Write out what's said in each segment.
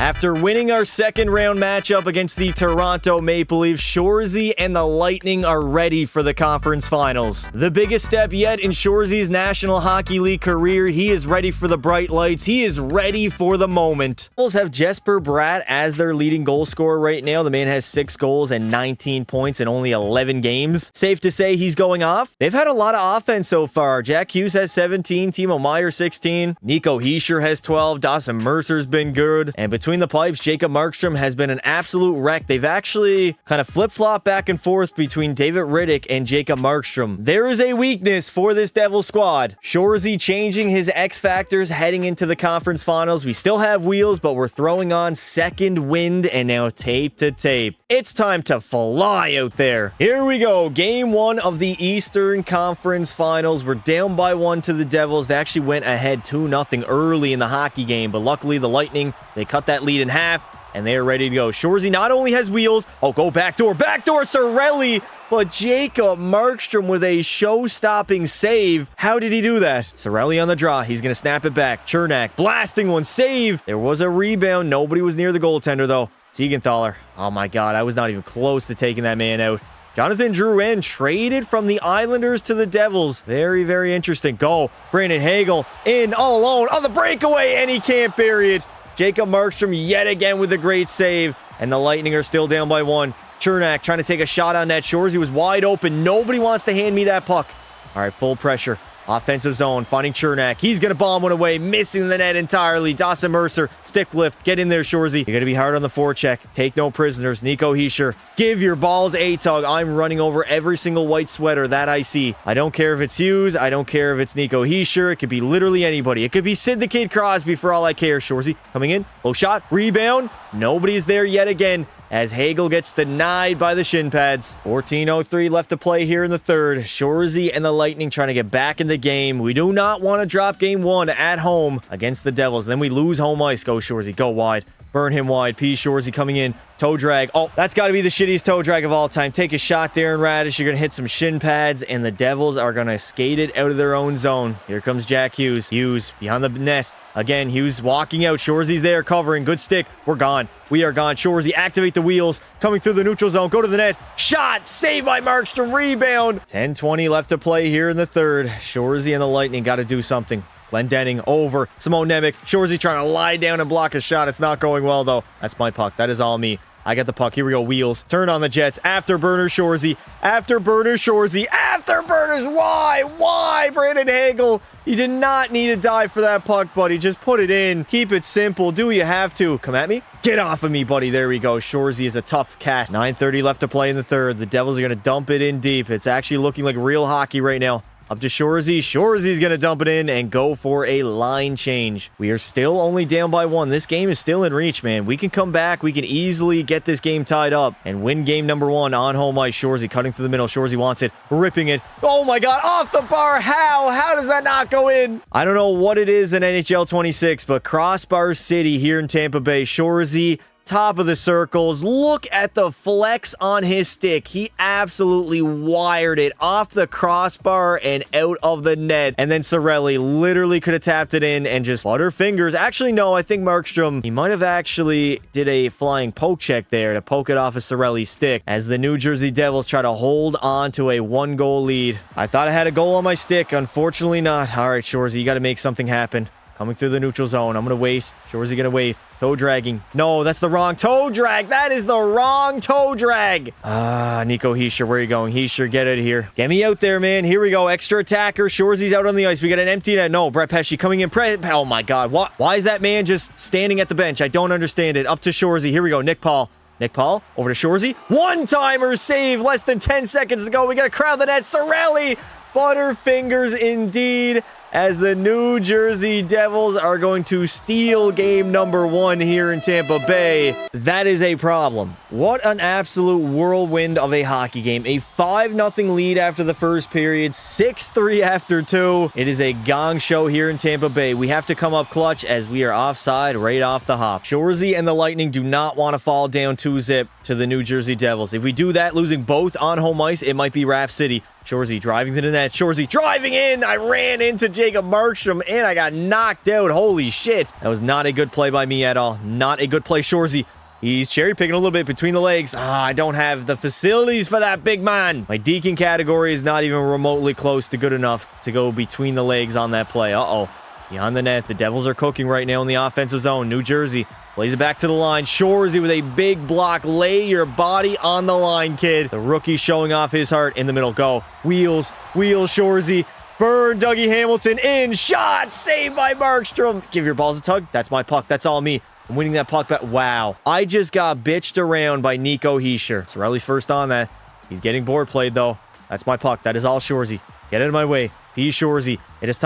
After winning our second round matchup against the Toronto Maple Leafs, Shorzy and the Lightning are ready for the conference finals. The biggest step yet in Shorzy's National Hockey League career. He is ready for the bright lights. He is ready for the moment. Bulls have Jesper Bratt as their leading goal scorer right now. The man has 6 goals and 19 points in only 11 games. Safe to say he's going off. They've had a lot of offense so far. Jack Hughes has 17, Timo Meier 16, Nico Hischier has 12, Dawson Mercer's been good, and between the pipes, Jacob Markstrom has been an absolute wreck. They've actually kind of flip-flopped back and forth between David Rittich and Jacob Markstrom. There is a weakness for this Devils squad. Shorzy changing his X factors heading into the conference finals. We still have wheels, but we're throwing on second wind and now tape to tape. It's time to fly out there. Here we go. Game 1 of the Eastern Conference Finals. We're down by 1 to the Devils. They actually went ahead 2-0 early in the hockey game, but luckily the Lightning, they cut that lead in half, and they are ready to go. Shorzy not only has wheels, go backdoor Cirelli, but Jacob Markstrom with a show-stopping save. How did he do that? Cirelli on the draw. He's going to snap it back. Chernak blasting one. Save. There was a rebound. Nobody was near the goaltender, though. Siegenthaler. Oh, my God. I was not even close to taking that man out. Jonathan Drouin traded from the Islanders to the Devils. Very, very interesting. Go. Brandon Hagel in all alone on the breakaway, and he can't bury it. Jacob Markstrom yet again with a great save, and the Lightning are still down by 1. Chernak trying to take a shot on net. Shorzy was wide open. Nobody wants to hand me that puck. All right, full pressure. Offensive zone, finding Chernak. He's going to bomb one away, missing the net entirely. Dawson Mercer, stick lift. Get in there, Shorzy. You're going to be hard on the forecheck. Take no prisoners. Nico Hischier, give your balls a tug. I'm running over every single white sweater that I see. I don't care if it's Hughes. I don't care if it's Nico Hischier. It could be literally anybody. It could be Sid the Kid Crosby for all I care. Shorzy coming in. Low shot. Rebound. Nobody's there yet again, as Hagel gets denied by the shin pads. 14:03 left to play here in the third. Shorzy and the Lightning trying to get back in the game. We do not want to drop game 1 at home against the Devils. Then we lose home ice. Go, Shorzy. Go wide. Burn him wide. P. Shorzy coming in. Toe drag. Oh, that's got to be the shittiest toe drag of all time. Take a shot, Darren Radish. You're going to hit some shin pads, and the Devils are going to skate it out of their own zone. Here comes Jack Hughes. Hughes behind the net. Again, Hughes walking out. Shorzy's there covering. Good stick. We're gone. We are gone. Shorzy, activate the wheels. Coming through the neutral zone. Go to the net. Shot. Saved by Markstrom. Rebound. 10:20 left to play here in the third. Shorzy and the Lightning got to do something. Glendening over. Simone Nemec. Shorzy trying to lie down and block a shot. It's not going well, though. That's my puck. That is all me. I got the puck. Here we go. Wheels. Turn on the Jets. Afterburner Shorzy. Afterburner Shorzy. Afterburners. Why? Why, Brandon Hagel? You did not need to dive for that puck, buddy. Just put it in. Keep it simple. Do what you have to. Come at me. Get off of me, buddy. There we go. Shorzy is a tough cat. 9:30 left to play in the third. The Devils are going to dump it in deep. It's actually looking like real hockey right now. Up to Shorzy. Shorzy's going to dump it in and go for a line change. We are still only down by 1. This game is still in reach, man. We can come back. We can easily get this game tied up and win game number 1 on home ice. Shorzy cutting through the middle. Shorzy wants it. Ripping it. Oh my God. Off the bar. How? How does that not go in? I don't know what it is in NHL 26, but Crossbar City here in Tampa Bay. Shorzy, top of the circles. Look at the flex on his stick. He absolutely wired it off the crossbar and out of the net. And then Cirelli literally could have tapped it in and just butterfingers. Actually, no, I think Markstrom, he might have actually did a flying poke check there to poke it off of Cirelli's stick as the New Jersey Devils try to hold on to a 1-goal lead. I thought I had a goal on my stick. Unfortunately not. All right, Shorzy, you got to make something happen. Coming through the neutral zone. I'm going to wait. Shorzy going to wait. Toe dragging. No, that's the wrong toe drag. That is the wrong toe drag. Nico Hischier, where are you going? Hischier, get out of here. Get me out there, man. Here we go. Extra attacker. Shorzy's out on the ice. We got an empty net. No, Brett Pesce coming in. Oh, my God. What? Why is that man just standing at the bench? I don't understand it. Up to Shorzy. Here we go. Nick Paul. Nick Paul over to Shorzy. One-timer save. Less than 10 seconds to go. We got to crowd the net. Cirelli. Butterfingers indeed, as the New Jersey Devils are going to steal game number 1 here in Tampa Bay. That is a problem. What an absolute whirlwind of a hockey game. A 5-0 lead after the first period, 6-3 after 2. It is a gong show here in Tampa Bay. We have to come up clutch as we are offside right off the hop. Shorzy and the Lightning do not want to fall down 2-zip. to the New Jersey Devils. If we do that, losing both on home ice, it might be Rap City. Shorzy driving to the net. Shorzy driving in. I ran into Jacob Markstrom, and I got knocked out. Holy shit. That was not a good play by me at all. Not a good play, Shorzy. He's cherry picking a little bit between the legs. I don't have the facilities for that big man. My deacon category is not even remotely close to good enough to go between the legs on that play. Uh-oh. Behind the net. The Devils are cooking right now in the offensive zone. New Jersey plays it back to the line. Shorzy with a big block. Lay your body on the line, kid. The rookie showing off his heart in the middle. Go. Wheels. Wheels, Shorzy. Burn, Dougie Hamilton. In. Shot. Saved by Markstrom. Give your balls a tug. That's my puck. That's all me. I'm winning that puck back. Wow. I just got bitched around by Nico Hischier. Cirelli's first on that. He's getting board played, though. That's my puck. That is all Shorzy. Get out of my way. P. Shorzy. It's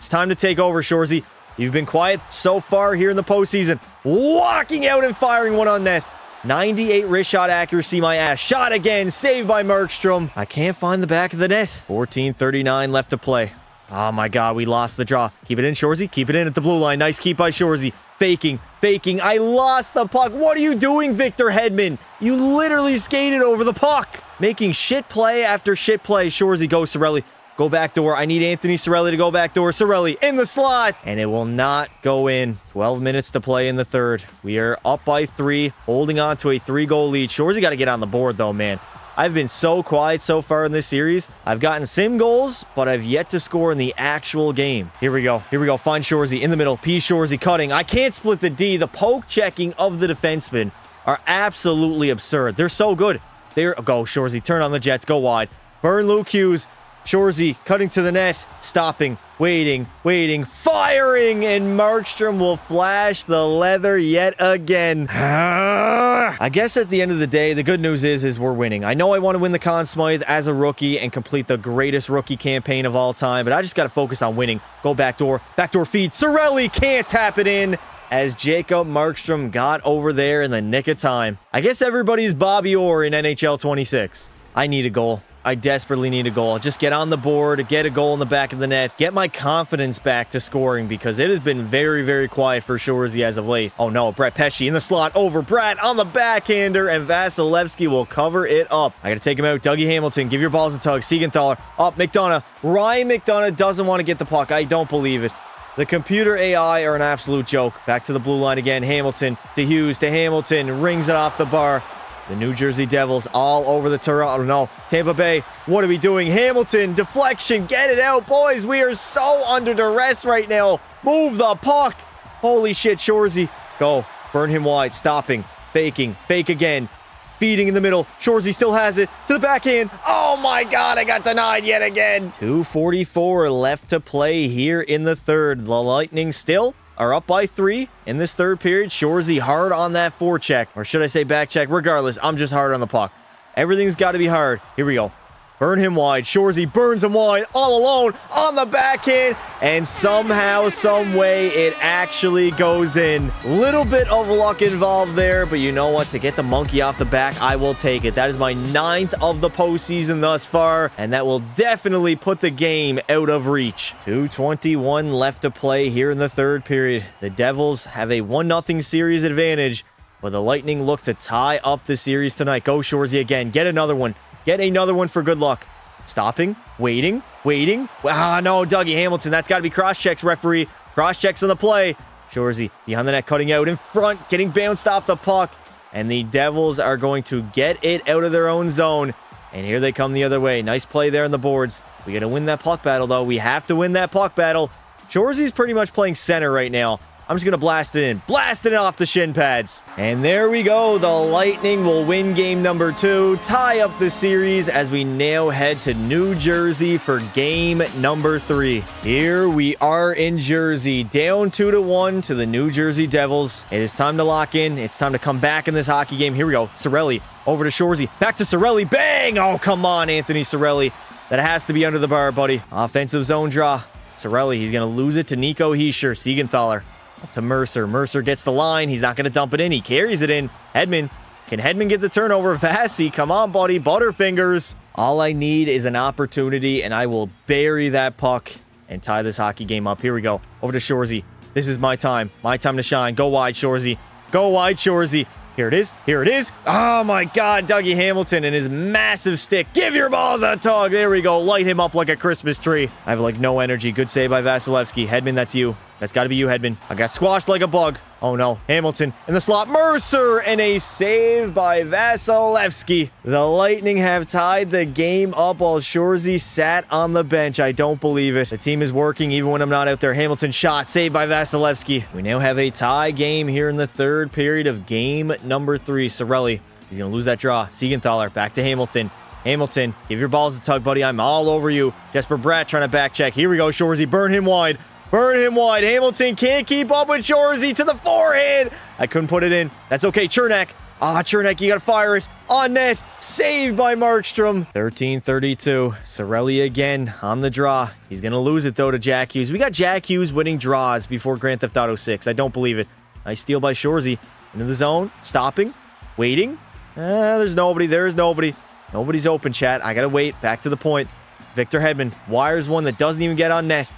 time to take over, Shorzy. You've been quiet so far here in the postseason. Walking out and firing one on net. 98 wrist shot accuracy, my ass. Shot again. Saved by Markstrom. I can't find the back of the net. 14:39 left to play. Oh, my God. We lost the draw. Keep it in, Shorzy. Keep it in at the blue line. Nice keep by Shorzy. Faking. I lost the puck. What are you doing, Victor Hedman? You literally skated over the puck. Making shit play after shit play. Shorzy, go, Cirelli. Go back door. I need Anthony Cirelli to go back door. Cirelli in the slot. And it will not go in. 12 minutes to play in the third. We are up by 3. Holding on to a 3-goal lead. Shorzy got to get on the board, though, man. I've been so quiet so far in this series. I've gotten sim goals, but I've yet to score in the actual game. Here we go. Find Shorzy in the middle. P. Shorzy cutting. I can't split the D. The poke checking of the defensemen are absolutely absurd. They're so good. Go, Shorzy. Turn on the Jets. Go wide. Burn Luke Hughes. Shorzy cutting to the net, stopping, waiting, firing, and Markstrom will flash the leather yet again. I guess at the end of the day, the good news is we're winning. I know I want to win the Conn Smythe as a rookie and complete the greatest rookie campaign of all time, but I just got to focus on winning. Go backdoor feed. Cirelli can't tap it in as Jacob Markstrom got over there in the nick of time. I guess everybody's Bobby Orr in NHL 26. I need a goal. I desperately need a goal. Just get on the board, get a goal in the back of the net, get my confidence back to scoring because it has been very, very quiet for Shorzy as of late. Oh no, Brett Pesce in the slot over Brett on the backhander, and Vasilevsky will cover it up. I gotta take him out. Dougie Hamilton, give your balls a tug. Siegenthaler up. McDonough. Ryan McDonough doesn't want to get the puck. I don't believe it. The computer AI are an absolute joke. Back to the blue line again. Hamilton to Hughes to Hamilton. Rings it off the bar. The New Jersey Devils all over the Toronto. No, Tampa Bay. What are we doing? Hamilton, deflection. Get it out, boys. We are so under duress right now. Move the puck. Holy shit, Shorzy. Go. Burn him wide. Stopping. Faking. Fake again. Feeding in the middle. Shorzy still has it. To the backhand. Oh my God, I got denied yet again. 2:44 left to play here in the third. The Lightning still are up by 3 in this third period. Shorzy hard on that forecheck, or should I say back check? Regardless, I'm just hard on the puck. Everything's got to be hard. Here we go. Burn him wide. Shorzy burns him wide all alone on the backhand, and somehow, some way, it actually goes in. Little bit of luck involved there, but you know what? To get the monkey off the back, I will take it. That is my 9th of the postseason thus far, and that will definitely put the game out of reach. 2:21 left to play here in the third period. The Devils have a 1-0 series advantage, but the Lightning look to tie up the series tonight. Go, Shorzy again. Get another one. Get another one for good luck. Stopping. Waiting. Ah, no, Dougie Hamilton. That's got to be cross-checks, referee. Cross-checks on the play. Shorzy behind the net, cutting out in front, getting bounced off the puck. And the Devils are going to get it out of their own zone. And here they come the other way. Nice play there on the boards. We got to win that puck battle, though. We have to win that puck battle. Shorzy's pretty much playing center right now. I'm just going to blast it in. Blast it off the shin pads. And there we go. The Lightning will win game number 2. Tie up the series as we now head to New Jersey for game number 3. Here we are in Jersey. Down 2-1 to the New Jersey Devils. It is time to lock in. It's time to come back in this hockey game. Here we go. Cirelli over to Shorzy. Back to Cirelli. Bang! Oh, come on, Anthony Cirelli. That has to be under the bar, buddy. Offensive zone draw. Cirelli, he's going to lose it to Nico Hischier. Siegenthaler. Up to Mercer. Mercer gets the line. He's not going to dump it in. He carries it in. Hedman. Can Hedman get the turnover? Vasi, come on, buddy. Butterfingers. All I need is an opportunity, and I will bury that puck and tie this hockey game up. Here we go. Over to Shorzy. This is my time. My time to shine. Go wide, Shorzy. Go wide, Shorzy. Here it is. Here it is. Oh, my God. Dougie Hamilton and his massive stick. Give your balls a tug. There we go. Light him up like a Christmas tree. I have, like, no energy. Good save by Vasilevsky. Hedman, that's you. That's got to be you, Hedman. I got squashed like a bug. Oh, no. Hamilton in the slot. Mercer and a save by Vasilevsky. The Lightning have tied the game up while Shorzy sat on the bench. I don't believe it. The team is working even when I'm not out there. Hamilton shot. Saved by Vasilevsky. We now have a tie game here in the third period of game number 3. Cirelli. He's going to lose that draw. Siegenthaler back to Hamilton. Hamilton, give your balls a tug, buddy. I'm all over you. Jesper Bratt trying to back check. Here we go. Shorzy, burn him wide. Burn him wide. Hamilton can't keep up with Shorzy to the forehand. I couldn't put it in. That's okay. Chernak. Chernak, you got to fire it. On net. Saved by Markstrom. 13-32. Cirelli again on the draw. He's going to lose it, though, to Jack Hughes. We got Jack Hughes winning draws before Grand Theft Auto 6. I don't believe it. Nice steal by Shorzy. Into the zone. Stopping. Waiting. There's nobody. There's nobody. Nobody's open, chat. I got to wait. Back to the point. Victor Hedman wires one that doesn't even get on net.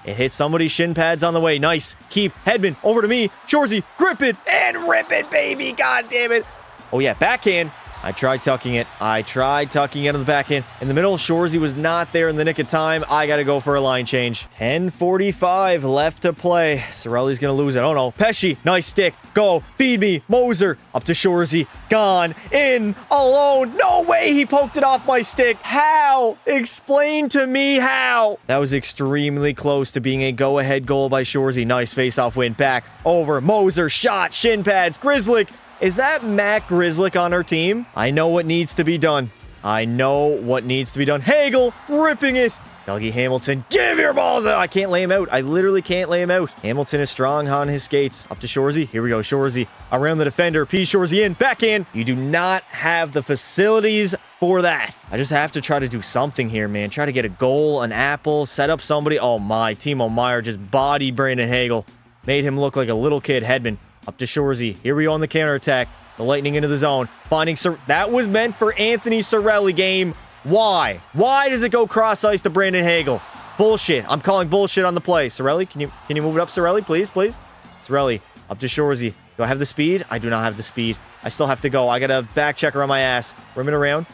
It hits somebody's shin pads on the way. Nice. Keep. Hedman over to me. Shorzy, grip it and rip it, baby. God damn it. Oh, yeah. Backhand. I tried tucking it. I tried tucking it on the backhand. In the middle, Shorzy was not there in the nick of time. I got to go for a line change. 10:45 left to play. Cirelli's going to lose it. Oh, no. Pesci. Nice stick. Go. Feed me. Moser. Up to Shorzy. Gone. In. Alone. No way he poked it off my stick. How? Explain to me how. That was extremely close to being a go-ahead goal by Shorzy. Nice face-off win. Back. Over. Moser. Shot. Shin pads. Grizzlick. Is that Matt Grizzlick on our team? I know what needs to be done. I know what needs to be done. Hagel ripping it. Dougie Hamilton, give your balls out. I can't lay him out. I literally can't lay him out. Hamilton is strong on his skates. Up to Shorzy. Here we go. Shorzy around the defender. P. Shorzy in. Backhand. You do not have the facilities for that. I just have to try to do something here, man. Try to get a goal, an apple, set up somebody. Oh, my. Timo Meier just bodied Brandon Hagel. Made him look like a little kid. Hedman. Up to Shorzy. Here we go on the counterattack. The Lightning into the zone. Finding that was meant for Anthony Cirelli game. Why? Why does it go cross ice to Brandon Hagel? Bullshit. I'm calling bullshit on the play. Cirelli, can you move it up, Cirelli? Please, please. Cirelli. Up to Shorzy. Do I have the speed? I do not have the speed. I still have to go. I got a back checker on my ass. Rim it around.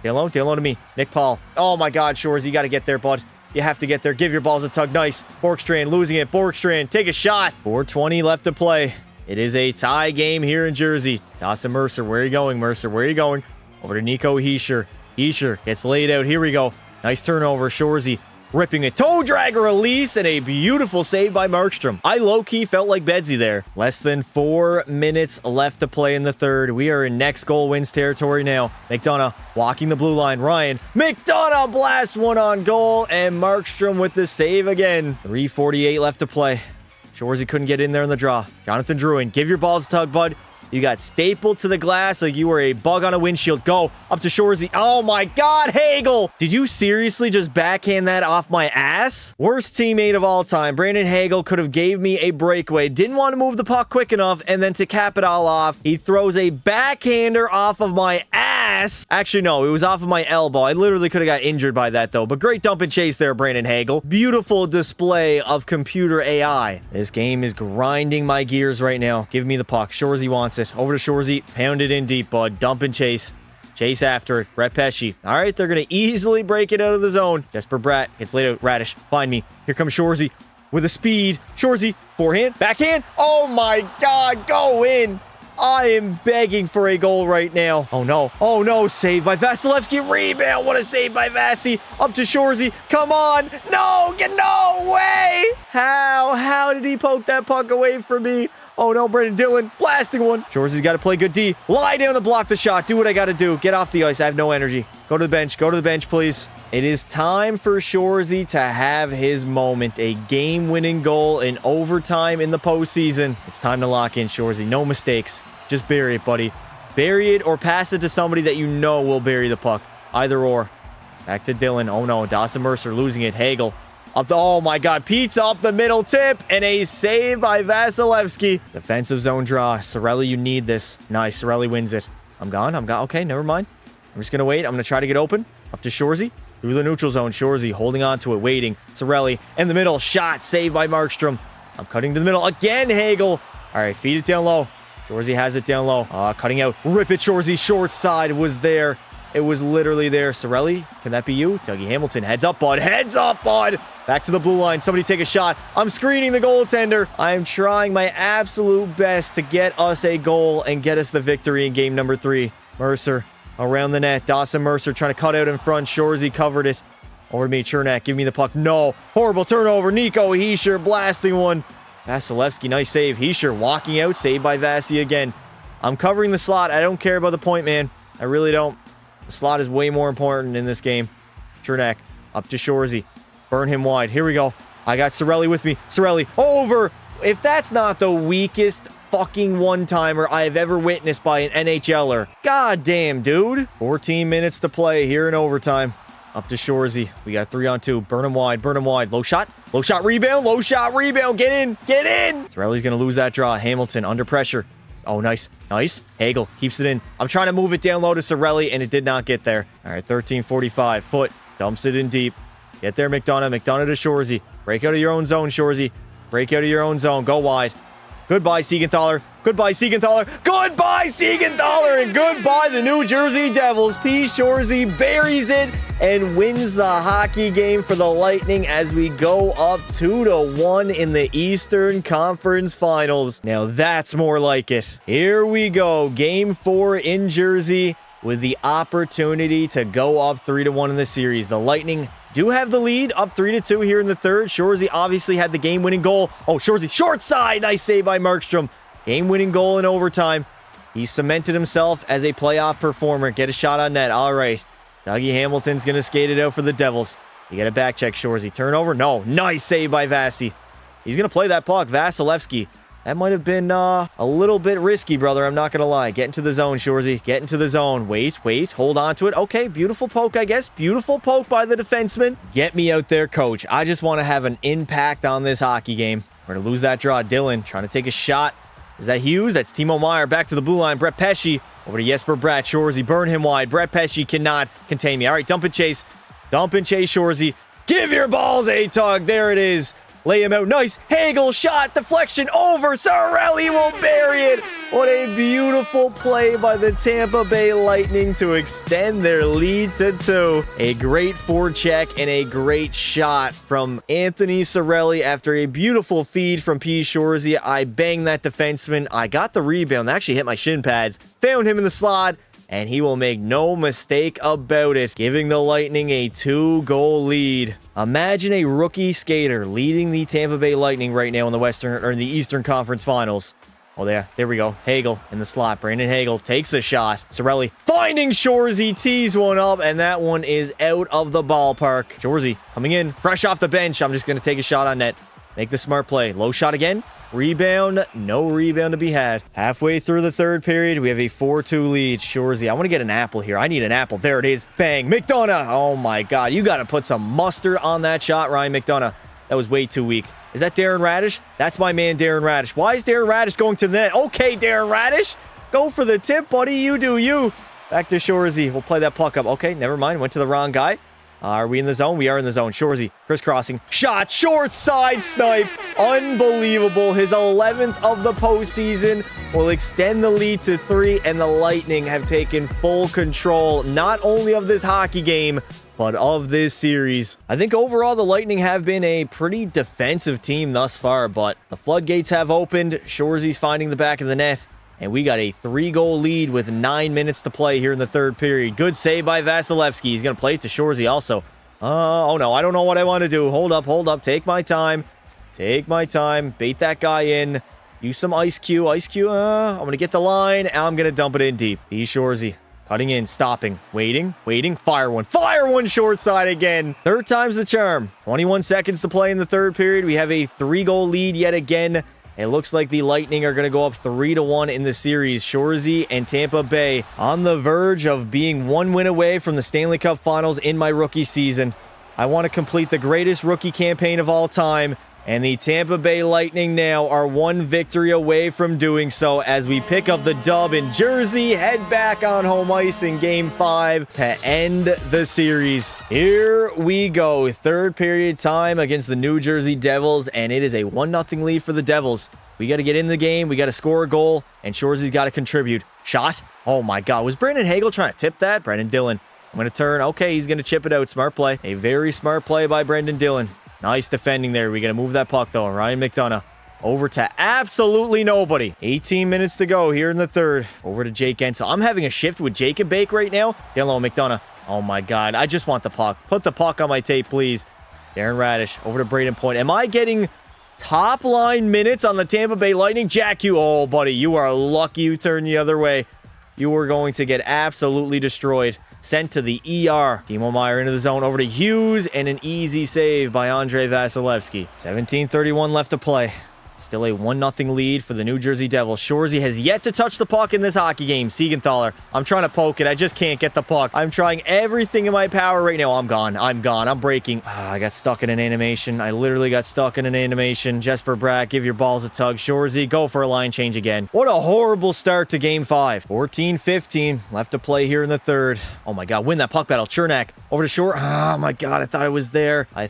Dale to me. Nick Paul. Oh my God, Shorzy. You got to get there, bud. You have to get there. Give your balls a tug. Nice. Borkstrand losing it. Borkstrand. Take a shot. 4:20 left to play. It is a tie game here in Jersey. Dawson Mercer, where are you going, Mercer? Where are you going? Over to Nico Hischier. Hischier gets laid out. Here we go. Nice turnover. Shorzy ripping a toe drag release and a beautiful save by Markstrom. I low-key felt like Bedsy there. Less than 4 minutes left to play in the third. We are in next goal wins territory now. McDonough walking the blue line. Ryan McDonough blasts one on goal and Markstrom with the save again. 3:48 left to play. Shorzy couldn't get in there in the draw. Jonathan Drouin, give your balls a tug, bud. You got stapled to the glass like you were a bug on a windshield. Go up to Shorzy. Oh my God, Hagel. Did you seriously just backhand that off my ass? Worst teammate of all time. Brandon Hagel could have gave me a breakaway. Didn't want to move the puck quick enough. And then to cap it all off, he throws a backhander off of my ass. Actually, no, it was off of my elbow. I literally could have got injured by that though. But great dump and chase there, Brandon Hagel. Beautiful display of computer AI. This game is grinding my gears right now. Give me the puck. Shorzy wants it. Over to Shorzy. Pound it in deep, bud. Dump and chase. Chase after it. Brett Pesci. All right, they're going to easily break it out of the zone. Jesper Bratt gets laid out. Radish. Find me. Here comes Shorzy with a speed. Shorzy. Forehand. Backhand. Oh my God. Go in. I am begging for a goal right now. Oh no. Oh no. Saved by Vasilevsky. Rebound. What a save by Vasi. Up to Shorzy. Come on. No. No way. How did he poke that puck away from me? Oh no, Brendan Dillon blasting one. Shorzy's got to play good D. Lie down to block the shot. Do what I got to do. Get off the ice. I have no energy. Go to the bench. Go to the bench, please. It is time for Shorzy to have his moment. A game-winning goal in overtime in the postseason. It's time to lock in, Shorzy. No mistakes. Just bury it, buddy. Bury it or pass it to somebody that you know will bury the puck. Either or. Back to Dillon. Oh no, Dawson Mercer losing it. Hagel. Oh my God, pizza up the middle tip, and a save by Vasilevsky. Defensive zone draw. Cirelli, you need this. Nice, Cirelli wins it. I'm gone. Okay, never mind. I'm just going to wait. I'm going to try to get open. Up to Shorzy. Through the neutral zone. Shorzy holding on to it, waiting. Cirelli in the middle. Shot, saved by Markstrom. I'm cutting to the middle. Again, Hagel. All right, feed it down low. Shorzy has it down low. Cutting out. Rip it, Shorzy. Short side was there. It was literally there. Cirelli, can that be you? Dougie Hamilton, heads up, bud. Heads up, bud. Back to the blue line. Somebody take a shot. I'm screening the goaltender. I am trying my absolute best to get us a goal and get us the victory in game number 3. Mercer around the net. Dawson Mercer trying to cut out in front. Shorzy covered it. Over to me, Chernak. Give me the puck. No. Horrible turnover. Nico Hischier blasting one. Vasilevsky, nice save. Hischier walking out. Saved by Vasi again. I'm covering the slot. I don't care about the point, man. I really don't. The slot is way more important in this game. Chernak up to Shorzy. Burn him wide. Here we go. I got Cirelli with me. Cirelli over. If that's not the weakest fucking one-timer I have ever witnessed by an NHLer. God damn, dude. 14 minutes to play here in overtime. Up to Shorzy. We got 3-on-2. Burn him wide. Burn him wide. Low shot. Low shot rebound. Low shot rebound. Get in. Get in. Cirelli's going to lose that draw. Hamilton under pressure. Oh, nice. Nice. Hagel keeps it in. I'm trying to move it down low to Cirelli, and it did not get there. All right, 13:45. Foot. Dumps it in deep. Get there, McDonough. McDonough to Shorzy. Break out of your own zone, Shorzy. Break out of your own zone. Go wide. Goodbye, Siegenthaler. Goodbye, Siegenthaler. Goodbye, Siegenthaler. And goodbye, the New Jersey Devils. P. Shorzy buries it and wins the hockey game for the Lightning as we go up 2-1 in the Eastern Conference Finals. Now that's more like it. Here we go. Game 4 in Jersey with the opportunity to go up 3-1 in the series. The Lightning do have the lead, up 3-2 here in the third. Shorzy obviously had the game-winning goal. Oh, Shorzy, short side. Nice save by Markstrom. Game-winning goal in overtime. He cemented himself as a playoff performer. Get a shot on net. All right. Dougie Hamilton's going to skate it out for the Devils. You got a back check, Shorzy. Turnover? No. Nice save by Vasi. He's going to play that puck. Vasilevsky. That might have been a little bit risky, brother. I'm not going to lie. Get into the zone, Shorzy. Get into the zone. Wait. Hold on to it. Okay, beautiful poke, I guess. Beautiful poke by the defenseman. Get me out there, coach. I just want to have an impact on this hockey game. We're going to lose that draw. Dylan trying to take a shot. Is that Hughes? That's Timo Meier. Back to the blue line. Brett Pesce. Over to Jesper Bratt. Shorzy. Burn him wide. Brett Pesce cannot contain me. All right, dump and chase. Dump and chase, Shorzy. Give your balls a tug. There it is. Lay him out. Nice. Hagel shot. Deflection over. Cirelli will bury it. What a beautiful play by the Tampa Bay Lightning to extend their lead to 2. A great forecheck and a great shot from Anthony Cirelli after a beautiful feed from P. Shorzy. I banged that defenseman. I got the rebound. That actually hit my shin pads. Found him in the slot. And he will make no mistake about it, giving the Lightning a 2-goal lead. Imagine a rookie skater leading the Tampa Bay Lightning right now in the Eastern Conference Finals. Oh, there we go. Hagel in the slot. Brandon Hagel takes a shot. Cirelli finding Shorzy, tees one up, and that one is out of the ballpark. Shorzy coming in, fresh off the bench. I'm just going to take a shot on net. Make the smart play. Low shot again. Rebound. No rebound to be had. Halfway through the third period, we have a 4-2 lead. Shorzy, I want to get an apple here. I need an apple. There it is. Bang. McDonough. Oh, my God. You got to put some mustard on that shot, Ryan McDonough. That was way too weak. Is that Darren Radish? That's my man, Darren Radish. Why is Darren Radish going to the net? Okay, Darren Radish. Go for the tip, buddy. You do you. Back to Shorzy. We'll play that puck up. Okay, never mind. Went to the wrong guy. Are we in the zone? We are in the zone. Shorzy, crisscrossing. Shot, short side snipe. Unbelievable. His 11th of the postseason will extend the lead to 3, and the Lightning have taken full control, not only of this hockey game, but of this series. I think overall the Lightning have been a pretty defensive team thus far, but the floodgates have opened. Shorzy's finding the back of the net. And we got a 3-goal lead with 9 minutes to play here in the third period. Good save by Vasilevsky. He's going to play it to Shorzy also. Oh, no. I don't know what I want to do. Hold up. Take my time. Bait that guy in. Use some ice cube. I'm going to get the line. I'm going to dump it in deep. He's Shorzy. Cutting in. Stopping. Waiting. Fire one short side again. Third time's the charm. 21 seconds to play in the third period. We have a 3-goal lead yet again. It looks like the Lightning are going to go up 3-1 in the series. Shorzy and Tampa Bay on the verge of being 1 win away from the Stanley Cup Finals in my rookie season. I want to complete the greatest rookie campaign of all time, and the Tampa Bay Lightning now are 1 victory away from doing so as we pick up the dub in Jersey, head back on home ice in Game 5 to end the series. Here we go. Third period time against the New Jersey Devils, and it is a 1-0 lead for the Devils. We got to get in the game. We got to score a goal. And Shoresy's got to contribute. Shot. Oh, my God. Was Brendan Hagel trying to tip that? Brendan Dillon. I'm going to turn. Okay, he's going to chip it out. Smart play. A very smart play by Brendan Dillon. Nice defending there. We got to move that puck, though. Ryan McDonough. Over to absolutely nobody. 18 minutes to go here in the third. Over to Jake Ensel. I'm having a shift with Jacob Bake right now. Hello, McDonough. Oh, my God. I just want the puck. Put the puck on my tape, please. Darren Radish. Over to Braden Point. Am I getting top line minutes on the Tampa Bay Lightning? Jack Hughes. Oh, buddy. You are lucky you turned the other way. You were going to get absolutely destroyed. Sent to the ER. Timo Meier into the zone. Over to Hughes. And an easy save by Andrei Vasilevsky. 17:31 left to play. Still a 1-0 lead for the New Jersey Devils. Shoresy has yet to touch the puck in this hockey game. Siegenthaler. I'm trying to poke it. I just can't get the puck. I'm trying everything in my power right now. I'm gone. I'm breaking. I got stuck in an animation. I literally got stuck in an animation. Jesper Bratt, give your balls a tug. Shoresy, go for a line change again. What a horrible start to Game 5. 14-15 left to play here in the third. Oh my God, win that puck battle. Chernak over to Shore. Oh my God, I thought I was there. All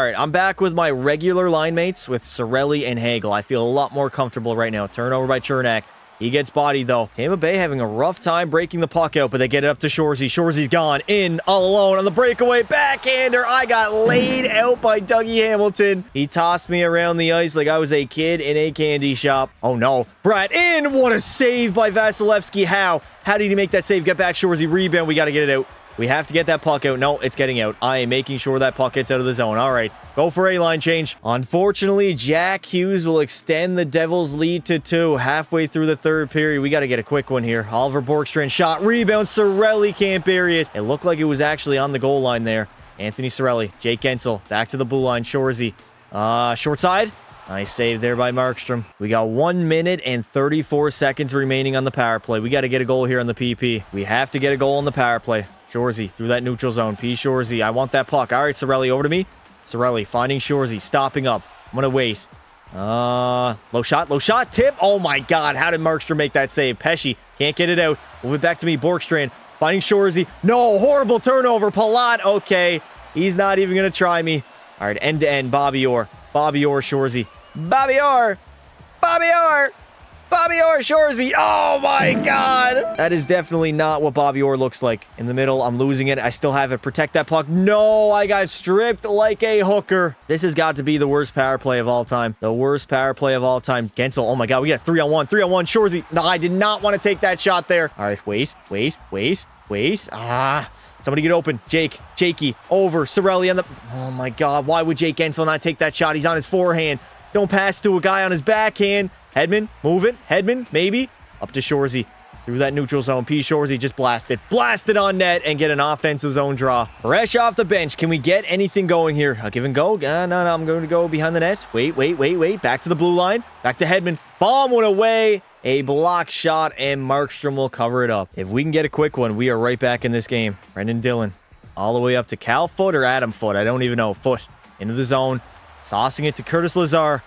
right, I'm back with my regular line mates with Cirelli and Hagel. I feel a lot more comfortable right now. Turnover by Chernak. He gets bodied, though. Tampa Bay having a rough time breaking the puck out, but they get it up to Shoresy. Shoresy's gone. In, all alone on the breakaway. Backhander. I got laid out by Dougie Hamilton. He tossed me around the ice like I was a kid in a candy shop. Oh, no. Brad in. What a save by Vasilevsky. How did he make that save? Get back, Shoresy. Rebound. We got to get it out. We have to get that puck out. No, it's getting out. I am making sure that puck gets out of the zone. All right, go for a line change. Unfortunately, Jack Hughes will extend the Devils' lead to 2 halfway through the third period. We got to get a quick one here. Oliver Borkstrand shot, rebound. Cirelli can't bury it. It looked like it was actually on the goal line there. Anthony Cirelli, Jake Ensel, back to the blue line. Shoresy, short side. Nice save there by Markstrom. We got 1 minute and 34 seconds remaining on the power play. We got to get a goal here on the PP. We have to get a goal on the power play. Shoresy through that neutral zone. P. Shoresy, I want that puck. All right, Cirelli, over to me. Cirelli finding Shoresy, stopping up. I'm going to wait. Low shot, tip. Oh my God, how did Markstrom make that save? Pesci can't get it out. Move it back to me. Borkstrand finding Shoresy. No, horrible turnover. Palat, okay. He's not even going to try me. All right, end to end. Bobby Orr, Shoresy. Bobby Orr, Shoresy. Oh my God. That is definitely not what Bobby Orr looks like. In the middle, I'm losing it. I still have it. Protect that puck. No, I got stripped like a hooker. This has got to be the worst power play of all time. Gensel, oh my God, we got 3-on-1. Shoresy. No, I did not want to take that shot there. All right, wait. Somebody get open. Jakey, over. Cirelli on the... Oh my God, why would Jake Ensel not take that shot? He's on his forehand. Don't pass to a guy on his backhand. Hedman, move it. Hedman, maybe. Up to Shoresy. Through that neutral zone. P. Shoresy just blasted on net and get an offensive zone draw. Fresh off the bench. Can we get anything going here? A give and go? No, I'm going to go behind the net. Wait. Back to the blue line. Back to Hedman. Bomb went away. A block shot, and Markstrom will cover it up. If we can get a quick one, we are right back in this game. Brendan Dillon. All the way up to Cal Foot or Adam Foot. I don't even know. Foot. Into the zone. Saucing it to Curtis Lazar.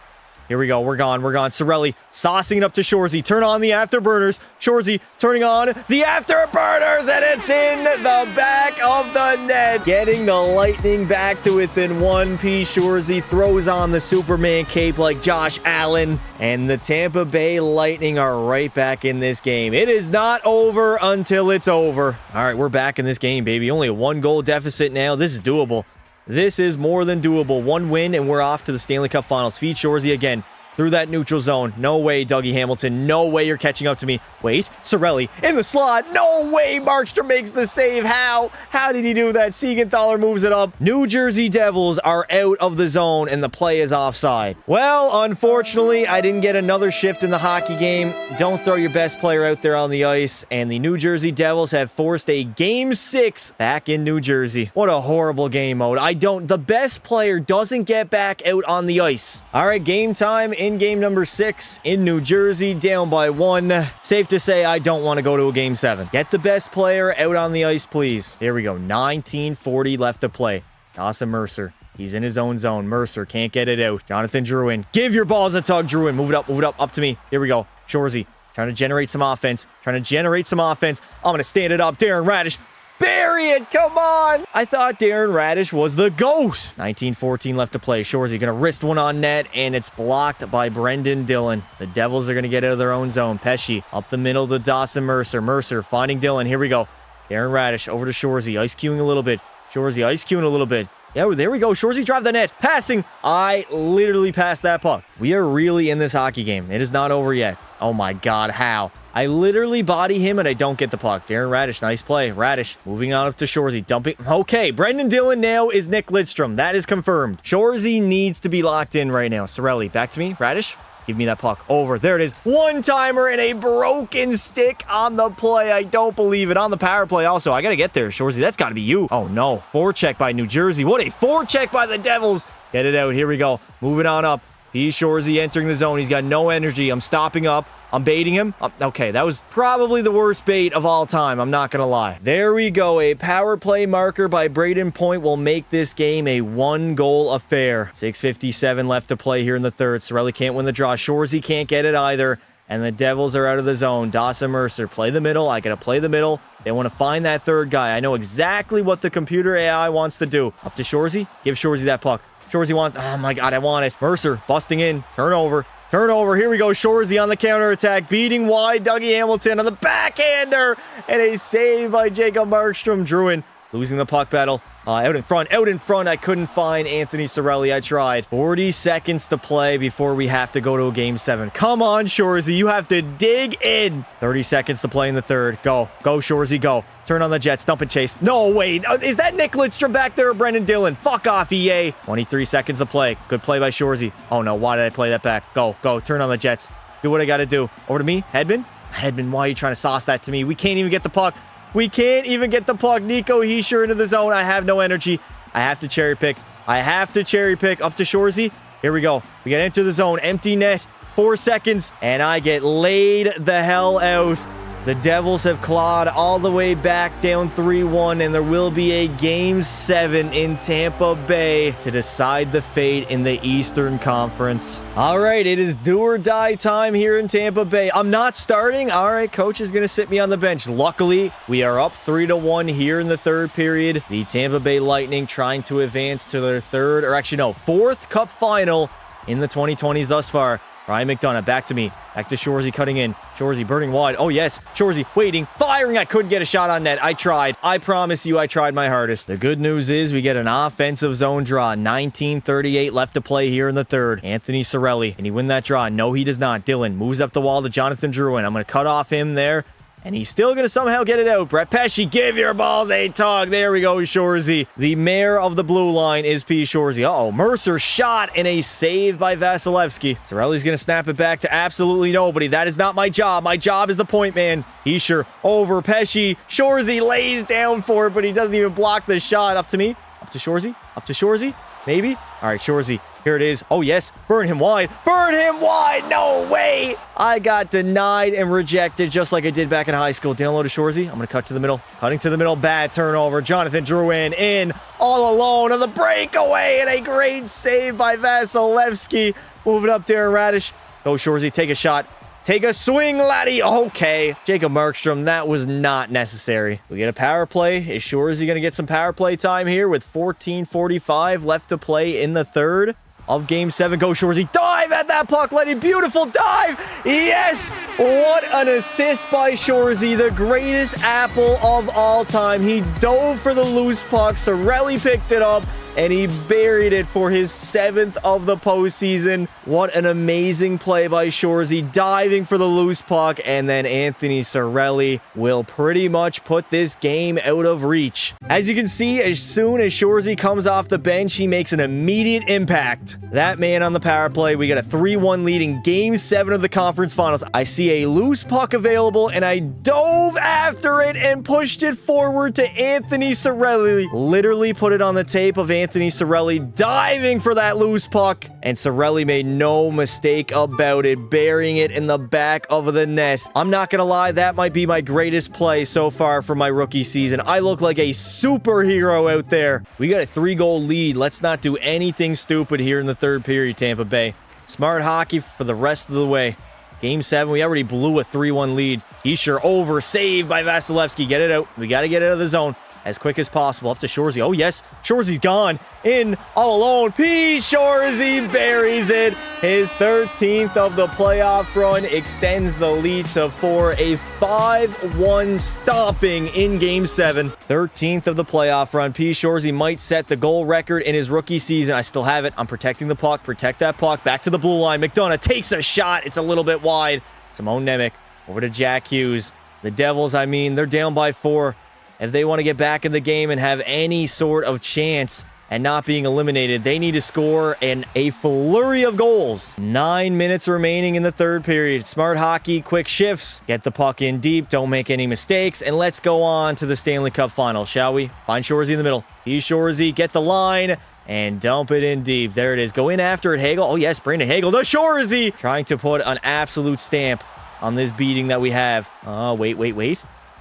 Here we go. We're gone. Cirelli saucing it up to Shoresy. Turn on the afterburners. Shoresy turning on the afterburners, and it's in the back of the net. Getting the Lightning back to within 1. P. Shoresy throws on the Superman cape like Josh Allen, and the Tampa Bay Lightning are right back in this game. It is not over until it's over. All right, we're back in this game, baby. Only a 1-goal deficit now. This is doable. This is more than doable. 1 win, and we're off to the Stanley Cup Finals. Feed Shoresy again. Through that neutral zone. No way, Dougie Hamilton. No way you're catching up to me. Wait. Cirelli in the slot. No way Markstrom makes the save. How? How did he do that? Siegenthaler moves it up. New Jersey Devils are out of the zone, and the play is offside. Well, unfortunately, I didn't get another shift in the hockey game. Don't throw your best player out there on the ice, and the New Jersey Devils have forced a Game 6 back in New Jersey. What a horrible game mode. The best player doesn't get back out on the ice. All right, game time in game number 6 in New Jersey, down by 1. Safe to say I don't want to go to a game 7. Get the best player out on the ice, please. Here we go. 19:40 left to play. Dawson Mercer. He's in his own zone. Mercer can't get it out. Jonathan Drouin. Give your balls a tug, Drouin. Move it up to me. Here we go. Shoresy trying to generate some offense. I'm going to stand it up. Darren Radish. Bury it. Come on. I thought Darren Radish was the GOAT. 19:14 left to play. Shorzy going to wrist one on net, and it's blocked by Brendan Dillon. The Devils are going to get out of their own zone. Pesce up the middle to Dawson Mercer. Mercer finding Dillon. Here we go. Darren Radish over to Shorzy. Ice queuing a little bit. Shorzy ice queuing a little bit. Yeah, there we go. Shorzy drive the net. Passing. I literally passed that puck. We are really in this hockey game. It is not over yet. Oh my God, how? I literally body him and I don't get the puck. Darren Radish, nice play. Radish moving on up to Shorzy. Dumping. Okay, Brendan Dillon now is Nick Lidstrom. That is confirmed. Shorzy needs to be locked in right now. Cirelli, back to me. Radish. Give me that puck. Over. There it is. One-timer and a broken stick on the play. I don't believe it. On the power play also. I got to get there, Shorzy. That's got to be you. Oh, no. Forecheck by New Jersey. What a forecheck by the Devils. Get it out. Here we go. Moving on up. He's Shorzy entering the zone. He's got no energy. I'm stopping up. I'm baiting him. Okay, that was probably the worst bait of all time. I'm not going to lie. There we go. A power play marker by Braden Point will make this game a one-goal affair. 6:57 left to play here in the third. Cirelli can't win the draw. Shorzy can't get it either. And the Devils are out of the zone. Dawson Mercer, play the middle. I got to play the middle. They want to find that third guy. I know exactly what the computer AI wants to do. Up to Shorzy. Give Shorzy that puck. Shorzy wants... Oh, my God, I want it. Mercer busting in. Turnover. Turnover. Here we go. Shorzy on the counterattack. Beating wide. Dougie Hamilton on the backhander. And a save by Jacob Markstrom. Druin losing the puck battle. Out in front. I couldn't find Anthony Cirelli. I tried. 40 seconds to play before we have to go to a game 7. Come on, Shorzy. You have to dig in. 30 seconds to play in the third. Go. Go, Shorzy. Go. Turn on the Jets. Dump and chase. No, wait. Is that Nick Lidstrom back there or Brendan Dillon? Fuck off, EA. 23 seconds to play. Good play by Shorzy. Oh, no. Why did I play that back? Go. Go. Turn on the Jets. Do what I got to do. Over to me. Hedman. Hedman, why are you trying to sauce that to me? We can't even get the puck. We can't even get the puck. Nico Hischier into the zone. I have no energy. I have to cherry pick. I have to cherry pick. Up to Shorzy. Here we go. We got to enter the zone. Empty net. 4 seconds. And I get laid the hell out. The Devils have clawed all the way back down 3-1, and there will be a Game 7 in Tampa Bay to decide the fate in the Eastern Conference. All right, it is do or die time here in Tampa Bay. I'm not starting. All right, coach is going to sit me on the bench. Luckily, we are up 3-1 here in the third period. The Tampa Bay Lightning trying to advance to their fourth Cup final in the 2020s thus far. Ryan McDonough, back to me. Back to Shorzy cutting in. Shorzy burning wide. Oh, yes. Shorzy waiting. Firing. I couldn't get a shot on net. I tried. I promise you I tried my hardest. The good news is we get an offensive zone draw. 19:38 left to play here in the third. Anthony Cirelli. Can he win that draw? No, he does not. Dillon moves up the wall to Jonathan Druin. I'm going to cut off him there. And he's still going to somehow get it out. Brett Pesce, give your balls a tug. There we go, Shorzy. The mayor of the blue line is P. Shorzy. Uh-oh, Mercer shot and a save by Vasilevsky. Cirelli's going to snap it back to absolutely nobody. That is not my job. My job is the point man. Hischier over Pesce. Shorzy lays down for it, but he doesn't even block the shot. Up to me. Up to Shorzy. Up to Shorzy. Maybe. All right, Shorzy. Here it is. Oh, yes. Burn him wide. Burn him wide. No way. I got denied and rejected just like I did back in high school. Down low to Shorzy. I'm going to cut to the middle. Cutting to the middle. Bad turnover. Jonathan Druin in all alone on the breakaway. And a great save by Vasilevsky. Moving up Darren Radish. Go, Shorzy. Take a shot. Take a swing, laddie. Okay. Jacob Markstrom, that was not necessary. We get a power play. Is Shorzy going to get some power play time here with 14:45 left to play in the third of Game 7. Go, Shorzy. Dive at that puck, laddie. Beautiful dive. Yes. What an assist by Shorzy. The greatest apple of all time. He dove for the loose puck. Cirelli picked it up. And he buried it for his 7th of the postseason. What an amazing play by Shorzy, diving for the loose puck. And then Anthony Cirelli will pretty much put this game out of reach. As you can see, as soon as Shorzy comes off the bench, he makes an immediate impact. That man on the power play, we got a 3-1 lead in Game 7 of the conference finals. I see a loose puck available, and I dove after it and pushed it forward to Anthony Cirelli. Literally put it on the tape of Anthony Cirelli diving for that loose puck, and Cirelli made no mistake about it, burying it in the back of the net. I'm not gonna lie, that might be my greatest play so far for my rookie season. I look like a superhero out there. We got a 3-goal lead. Let's not do anything stupid here in the third period, Tampa Bay. Smart hockey for the rest of the way. Game 7, we already blew a 3-1 lead. Hischier over, saved by Vasilevsky. Get it out. We got to get out of the zone. as quick as possible. Up to Shorzy. Oh, yes. Shorzy's gone. In all alone. P. Shorzy buries it. His 13th of the playoff run extends the lead to 4. A 5-1 stomping in Game 7. 13th of the playoff run. P. Shorzy might set the goal record in his rookie season. I still have it. I'm protecting the puck. Protect that puck. Back to the blue line. McDonough takes a shot. It's a little bit wide. Simone Nemec over to Jack Hughes. The Devils, I mean, they're down by 4. If they want to get back in the game and have any sort of chance at not being eliminated, they need to score a flurry of goals. 9 minutes remaining in the third period. Smart hockey, quick shifts. Get the puck in deep. Don't make any mistakes. And let's go on to the Stanley Cup final, shall we? Find Shorzy in the middle. He's Shorzy. Get the line and dump it in deep. There it is. Go in after it, Hagel. Oh, yes, Brandon Hagel to Shorzy. Trying to put an absolute stamp on this beating that we have. Wait.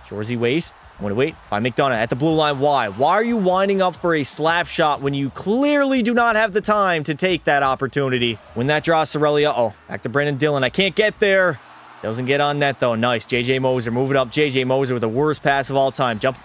Shorzy, wait. I'm going to wait. Find McDonough at the blue line. Why? Why are you winding up for a slap shot when you clearly do not have the time to take that opportunity? When that draws Cirelli. Oh, back to Brendan Dillon. I can't get there. Doesn't get on net, though. Nice. JJ Moser. Move it up. JJ Moser with the worst pass of all time. Dump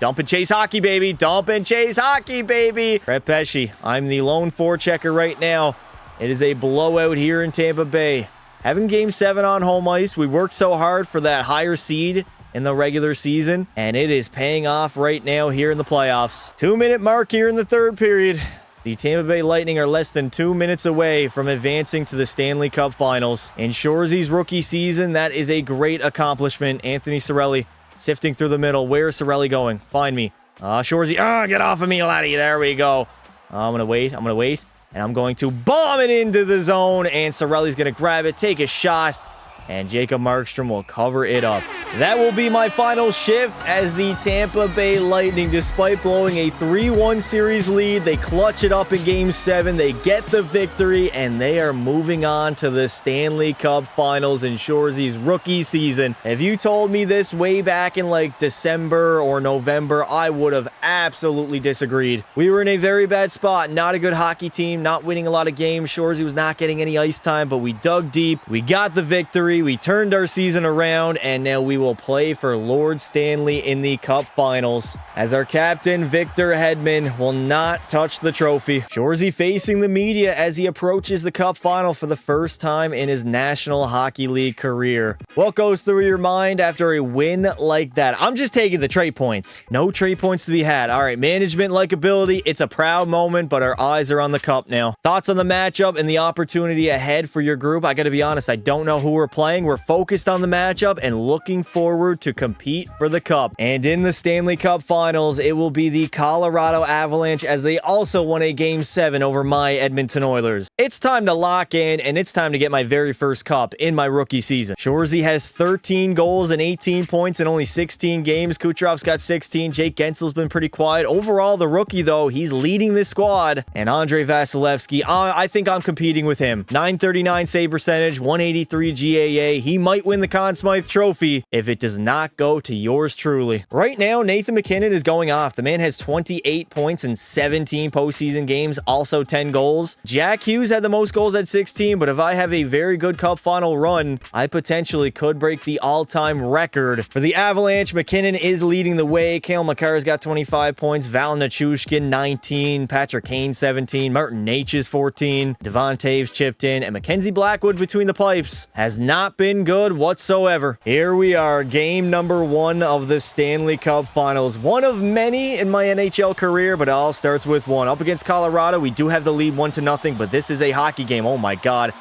and chase hockey, baby. Dump and chase hockey, baby. Brett Pesce. I'm the lone forechecker right now. It is a blowout here in Tampa Bay. Having Game 7 on home ice, we worked so hard for that higher seed in the regular season, and it is paying off right now here in the playoffs. 2-minute mark here in the third period. The Tampa Bay Lightning are less than 2 minutes away from advancing to the Stanley Cup Finals. In Shorzy's rookie season, that is a great accomplishment. Anthony Cirelli sifting through the middle. Where is Cirelli going? Find me. Shorzy. Get off of me, laddie. There we go. I'm going to wait. And I'm going to bomb it into the zone. And Cirelli's going to grab it, take a shot. And Jacob Markstrom will cover it up. That will be my final shift as the Tampa Bay Lightning, despite blowing a 3-1 series lead, they clutch it up in Game 7. They get the victory, and they are moving on to the Stanley Cup Finals in Shorzy's rookie season. If you told me this way back in like December or November, I would have absolutely disagreed. We were in a very bad spot. Not a good hockey team, not winning a lot of games. Shorzy was not getting any ice time, but we dug deep. We got the victory. We turned our season around, and now we will play for Lord Stanley in the Cup Finals, as our captain, Victor Hedman, will not touch the trophy. Shorzy facing the media as he approaches the Cup Final for the first time in his National Hockey League career. What goes through your mind after a win like that? I'm just taking the trade points. No trade points to be had. All right, management likability. It's a proud moment, but our eyes are on the Cup now. Thoughts on the matchup and the opportunity ahead for your group? I got to be honest, I don't know who we're playing. We're focused on the matchup and looking forward to compete for the Cup. And in the Stanley Cup Finals, it will be the Colorado Avalanche, as they also won a Game 7 over my Edmonton Oilers. It's time to lock in, and it's time to get my very first Cup in my rookie season. Shorzy has 13 goals and 18 points in only 16 games. Kucherov's got 16. Jake Gensel's been pretty quiet. Overall, the rookie, though, he's leading this squad. And Andrei Vasilevsky, I think I'm competing with him. .939 save percentage, 183 GAA. He might win the Conn Smythe Trophy if it does not go to yours truly. Right now, Nathan MacKinnon is going off. The man has 28 points in 17 postseason games, also 10 goals. Jack Hughes had the most goals at 16, but if I have a very good Cup Final run, I potentially could break the all-time record. For the Avalanche, MacKinnon is leading the way. Cale Makar's got 25 points. Val Nichushkin, 19. Patrick Kane, 17. Martin Necas, 14. Devon Taves chipped in. And Mackenzie Blackwood between the pipes has not been good whatsoever. Here we are, game number 1 of the Stanley Cup Finals. One of many in my NHL career, but it all starts with one. Up against Colorado, we do have the lead 1-0, but this is a hockey game. Oh my God.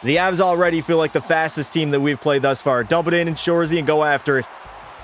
The Avs already feel like the fastest team that we've played thus far. Dump it in Shorzy and go after it.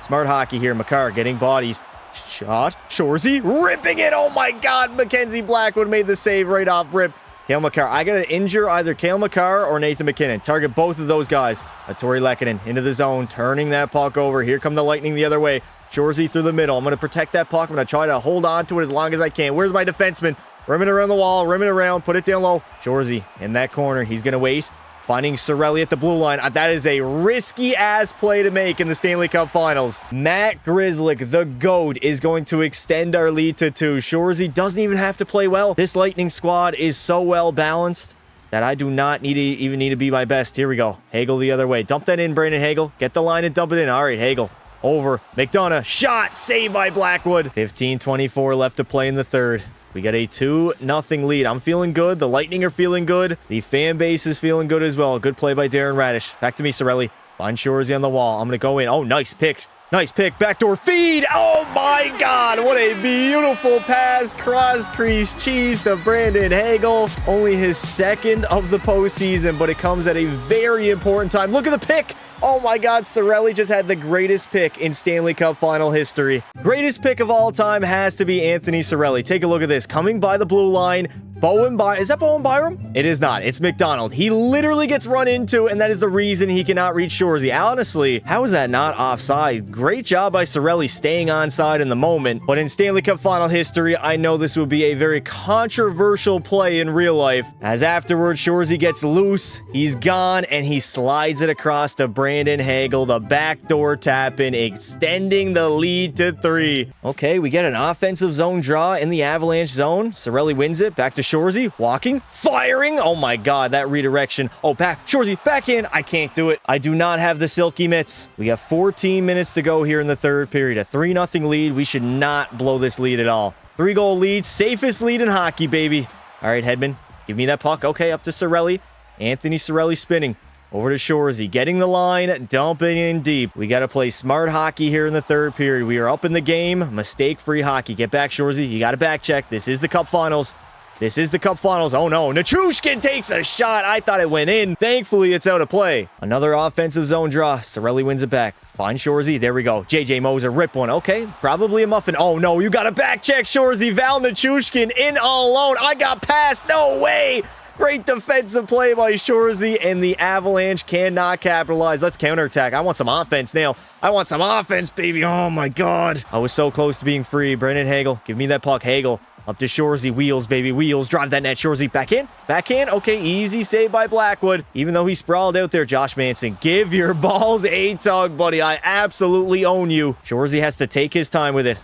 Smart hockey here. Makar getting bodied. Shot. Shorzy ripping it. Oh my God. Mackenzie Blackwood made the save right off rip. Cale Makar. I got to injure either Cale Makar or Nathan MacKinnon. Target both of those guys. Tori Lehkonen into the zone, turning that puck over. Here come the Lightning the other way. Shorzy through the middle. I'm going to protect that puck. I'm going to try to hold on to it as long as I can. Where's my defenseman? Rimming around the wall, rimming around, put it down low. Shorzy in that corner. He's going to wait. Finding Cirelli at the blue line. That is a risky-ass play to make in the Stanley Cup Finals. Matt Grzelcyk, the GOAT, is going to extend our lead to 2. Shorzy doesn't even have to play well. This Lightning squad is so well-balanced that I do not even need to be my best. Here we go. Hagel the other way. Dump that in, Brandon Hagel. Get the line and dump it in. All right, Hagel. Over. McDonough. Shot. Saved by Blackwood. 15:24 left to play in the third. We got a 2-0 lead. I'm feeling good. The Lightning are feeling good. The fan base is feeling good as well. Good play by Darren Radish. Back to me, Cirelli. Find Shorzy on the wall. I'm going to go in. Oh, nice pick. Nice pick. Backdoor feed. Oh, my God. What a beautiful pass. Cross crease cheese to Brandon Hagel. Only his second of the postseason, but it comes at a very important time. Look at the pick. Oh my God, Cirelli just had the greatest pick in Stanley Cup final history. Greatest pick of all time has to be Anthony Cirelli. Take a look at this. Coming by the blue line. Is that Bowen Byram? It is not. It's McDonald. He literally gets run into, and that is the reason he cannot reach Shorzy. Honestly, how is that not offside? Great job by Cirelli staying onside in the moment. But in Stanley Cup final history, I know this would be a very controversial play in real life. As afterwards, Shorzy gets loose. He's gone, and he slides it across to Brandon Hagel. The backdoor tap-in, extending the lead to 3. Okay, we get an offensive zone draw in the Avalanche zone. Cirelli wins it. Back to Shorzy, walking, firing. Oh my God, that redirection. Oh, back, Shorzy, back in. I can't do it. I do not have the silky mitts. We got 14 minutes to go here in the third period. A 3-0 lead. We should not blow this lead at all. 3-goal lead, safest lead in hockey, baby. All right, Hedman, give me that puck. Okay, up to Cirelli. Anthony Cirelli spinning. Over to Shorzy, getting the line, dumping in deep. We got to play smart hockey here in the third period. We are up in the game. Mistake-free hockey. Get back, Shorzy. You got to back check. This is the Cup Finals. This is the Cup Finals. Oh no, Nichushkin takes a shot. I thought it went in. Thankfully, it's out of play. Another offensive zone draw. Cirelli wins it back. Find Shorzy. There we go. JJ Moser, rip one. Okay, probably a muffin. Oh no, you got to back check Shorzy. Val Nichushkin in all alone. I got past. No way. Great defensive play by Shorzy, and the Avalanche cannot capitalize. Let's counterattack. I want some offense now. I want some offense, baby. Oh my God. I was so close to being free. Brandon Hagel, give me that puck. Hagel. Up to Shorzy. Wheels, baby. Wheels. Drive that net. Shorzy. Back in. Back in. Okay, easy save by Blackwood. Even though he sprawled out there, Josh Manson. Give your balls a tug, buddy. I absolutely own you. Shorzy has to take his time with it.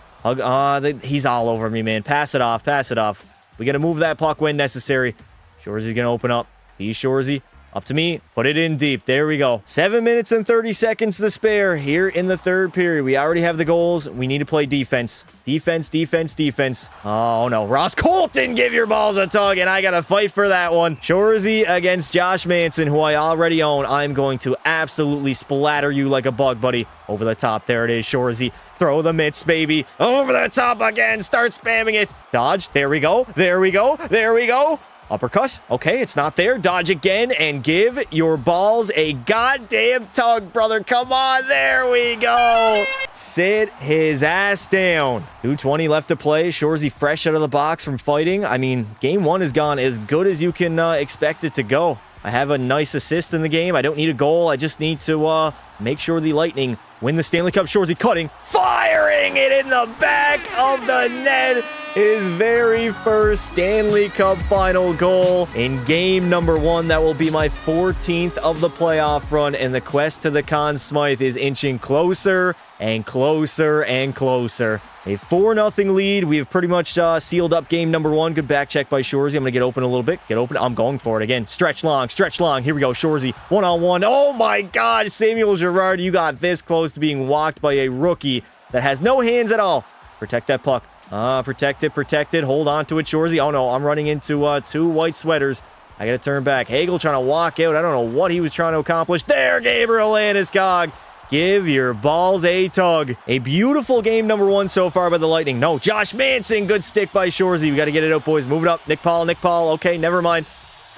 He's all over me, man. Pass it off. Pass it off. We got to move that puck when necessary. Shorzy's going to open up. He's Shorzy. Up to me. Put it in deep. There we go. 7 minutes and 30 seconds to spare here in the third period. We already have the goals. We need to play defense. Defense, defense, defense. Oh, no. Ross Colton, give your balls a tug, and I got to fight for that one. Shorzy against Josh Manson, who I already own. I'm going to absolutely splatter you like a bug, buddy. Over the top. There it is, Shorzy. Throw the mitts, baby. Over the top again. Start spamming it. Dodge. There we go. There we go. There we go. Uppercut. Okay, it's not there. Dodge again and give your balls a goddamn tug, brother. Come on. There we go. Sit his ass down. 2:20 left to play. Shorzy fresh out of the box from fighting. I mean, game one has gone as good as you can expect it to go. I have a nice assist in the game. I don't need a goal. I just need to make sure the Lightning win the Stanley Cup. Shorzy cutting, firing it in the back of the net. His very first Stanley Cup final goal in game number 1. That will be my 14th of the playoff run, and the quest to the Conn Smythe is inching closer and closer and closer. A 4-0 lead. We have pretty much sealed up game number 1. Good back check by Shorzy. I'm going to get open a little bit. Get open. I'm going for it again. Stretch long. Stretch long. Here we go. Shorzy. One-on-one. Oh, my God. Samuel Girard, you got this close to being walked by a rookie that has no hands at all. Protect that puck. Protect it, protect it. Hold on to it, Shorzy. Oh, no. I'm running into 2 white sweaters. I got to turn back. Hagel trying to walk out. I don't know what he was trying to accomplish. There, Gabriel Landeskog. Give your balls a tug. A beautiful game number 1 so far by the Lightning. No, Josh Manson. Good stick by Shorzy. We got to get it out, boys. Move it up. Nick Paul. Okay, never mind.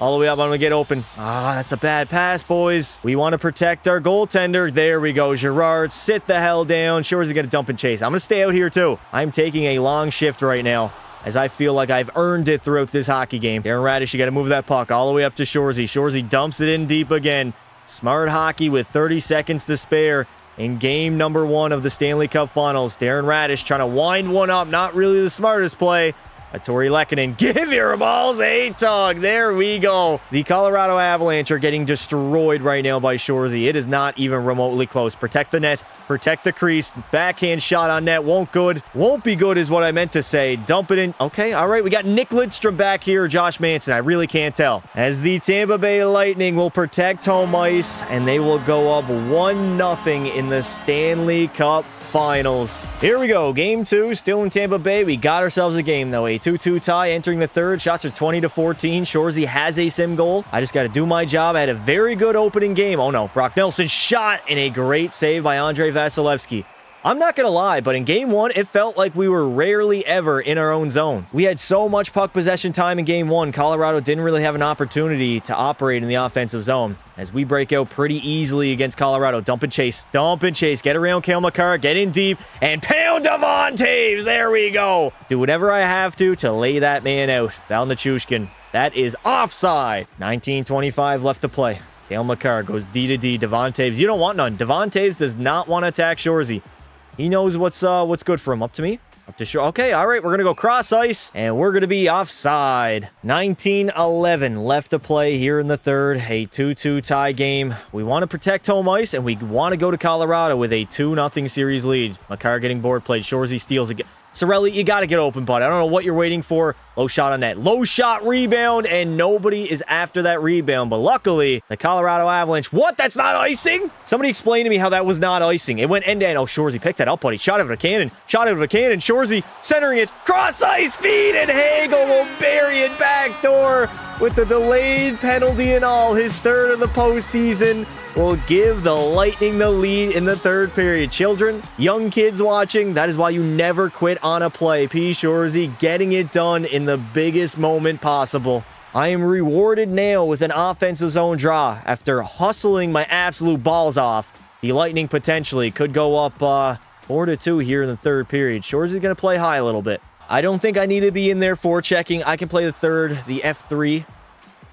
All the way up. I'm going to get open. That's a bad pass, boys. We want to protect our goaltender. There we go. Girard, sit the hell down. Shorzy going to dump and chase. I'm going to stay out here, too. I'm taking a long shift right now, as I feel like I've earned it throughout this hockey game. Darren Radish, you got to move that puck all the way up to Shorzy. Shorzy dumps it in deep again. Smart hockey with 30 seconds to spare in game number 1 of the Stanley Cup Finals. Darren Radish trying to wind one up. Not really the smartest play. Tori Lehkonen, give your balls a tug. There we go. The Colorado Avalanche are getting destroyed right now by Shorzy. It is not even remotely close. Protect the net. Protect the crease. Backhand shot on net. Won't be good is what I meant to say. Dump it in. Okay, all right. We got Nick Lidstrom back here. Josh Manson. I really can't tell. As the Tampa Bay Lightning will protect home ice, and they will go up 1-0 in the Stanley Cup Finals. Here we go. Game 2, still in Tampa Bay. We got ourselves a game, though. A 2-2 tie entering the third. Shots are 20-14. Shorzy has a sim goal. I just got to do my job. I had a very good opening game. Oh, no. Brock Nelson shot and a great save by Andrei Vasilevsky. I'm not going to lie, but in Game 1, it felt like we were rarely ever in our own zone. We had so much puck possession time in Game 1, Colorado didn't really have an opportunity to operate in the offensive zone. As we break out pretty easily against Colorado. Dump and chase. Get around Cale Makar. Get in deep. And pound Devon Taves. There we go. Do whatever I have to lay that man out. Val Nichushkin. That is offside. 19:25 left to play. Cale Makar goes D to D. Devon Taves. You don't want none. Devon Taves does not want to attack Shorzy. He knows what's good for him. Up to me. Up to Shore. Okay, all right. We're going to go cross ice, and we're going to be offside. 19:11 left to play here in the third. A 2-2 tie game. We want to protect home ice, and we want to go to Colorado with a 2-0 series lead. Makar getting board played. Shorzy steals again. Sorelli, you got to get open, bud. I don't know what you're waiting for. Low shot on net. Low shot rebound, and nobody is after that rebound. But luckily, the Colorado Avalanche... What? That's not icing? Somebody explain to me how that was not icing. It went end-to-end. Oh, Shorzy picked that up, buddy. Shot out of a cannon. Shorzy centering it. Cross ice feed, and Hagel will bury it backdoor with the delayed penalty and all. His third of the postseason will give the Lightning the lead in the third period. Children, young kids watching, that is why you never quit on a play. P. Shorzy getting it done in the biggest moment possible. I am rewarded now with an offensive zone draw after hustling my absolute balls off. The Lightning potentially could go up 4-2 here in the third period. Shorzy going to play high a little bit. I don't think I need to be in there forechecking. I can play the third, the F3.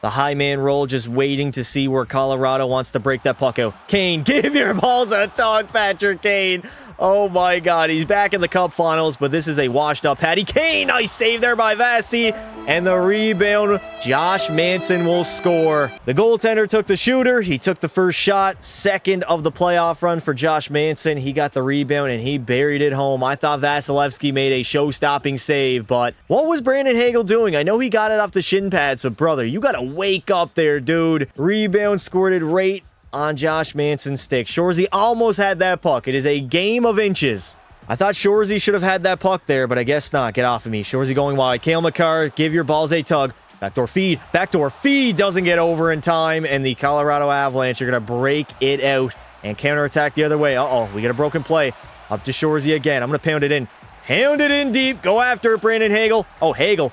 The high man roll, just waiting to see where Colorado wants to break that puck out. Kane, give your balls a tug, Patrick Kane. Oh my God, he's back in the Cup Finals, but this is a washed-up Patty Kane. Nice save there by Vasi. And the rebound, Josh Manson will score. The goaltender took the shooter. He took the first shot. Second of the playoff run for Josh Manson. He got the rebound, and he buried it home. I thought Vasilevsky made a show-stopping save, but what was Brandon Hagel doing? I know he got it off the shin pads, but brother, you got to wake up there, dude. Rebound squirted right on Josh Manson's stick. Shorzy almost had that puck. It is a game of inches. I thought Shorzy should have had that puck there, but I guess not. Get off of me. Shorzy going wide. Cale Makar, give your balls a tug. Backdoor feed. Backdoor feed doesn't get over in time, and the Colorado Avalanche are going to break it out and counterattack the other way. Uh-oh, we get a broken play. Up to Shorzy again. I'm going to pound it in. Pound it in deep. Go after it, Brandon Hagel. Oh, Hagel.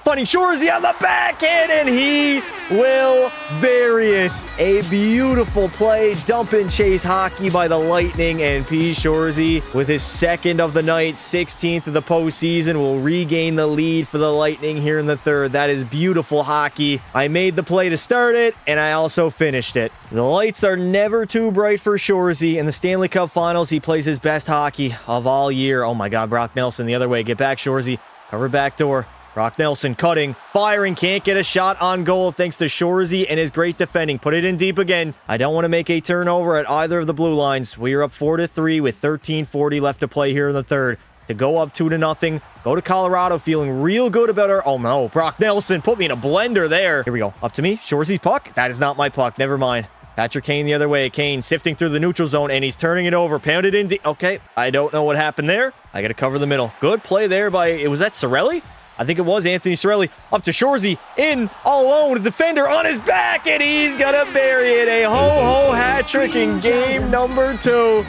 Finding Shorzy on the backhand, and he will bury it. A beautiful play. Dump and chase hockey by the Lightning, and P. Shorzy, with his second of the night, 16th of the postseason, will regain the lead for the Lightning here in the third. That is beautiful hockey. I made the play to start it, and I also finished it. The lights are never too bright for Shorzy. In the Stanley Cup Finals, he plays his best hockey of all year. Oh my God, Brock Nelson the other way. Get back, Shorzy. Cover back door. Brock Nelson cutting, firing, can't get a shot on goal thanks to Shorzy and his great defending. Put it in deep again. I don't want to make a turnover at either of the blue lines. We are up 4-3 with 13:40 left to play here in the third. To go up 2-0. Go to Colorado feeling real good about our... Oh no, Brock Nelson put me in a blender there. Here we go. Up to me. Shorzy's puck. That is not my puck. Never mind. Patrick Kane the other way. Kane sifting through the neutral zone, and he's turning it over. Pounded in deep. Okay, I don't know what happened there. I got to cover the middle. Good play there by... Was that Sorelli? I think it was Anthony Sorelli. Up to Shorzy. In, all alone. The defender on his back, and he's going to bury it. A ho-ho hat trick in game number 2.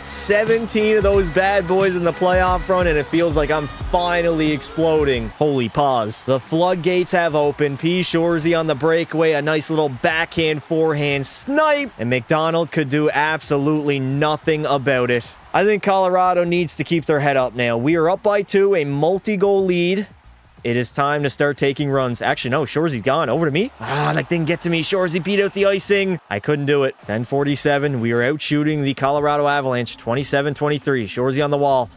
17 of those bad boys in the playoff run, and it feels like I'm finally exploding. Holy pause. The floodgates have opened. P. Shorzy on the breakaway. A nice little backhand, forehand snipe, and McDonald could do absolutely nothing about it. I think Colorado needs to keep their head up now. We are up by 2, a multi-goal lead. It is time to start taking runs. Actually, no, Shorzy's gone. Over to me. That didn't get to me. Shorzy beat out the icing. I couldn't do it. 10:47. We are out shooting the Colorado Avalanche. 27-23. Shorzy on the wall.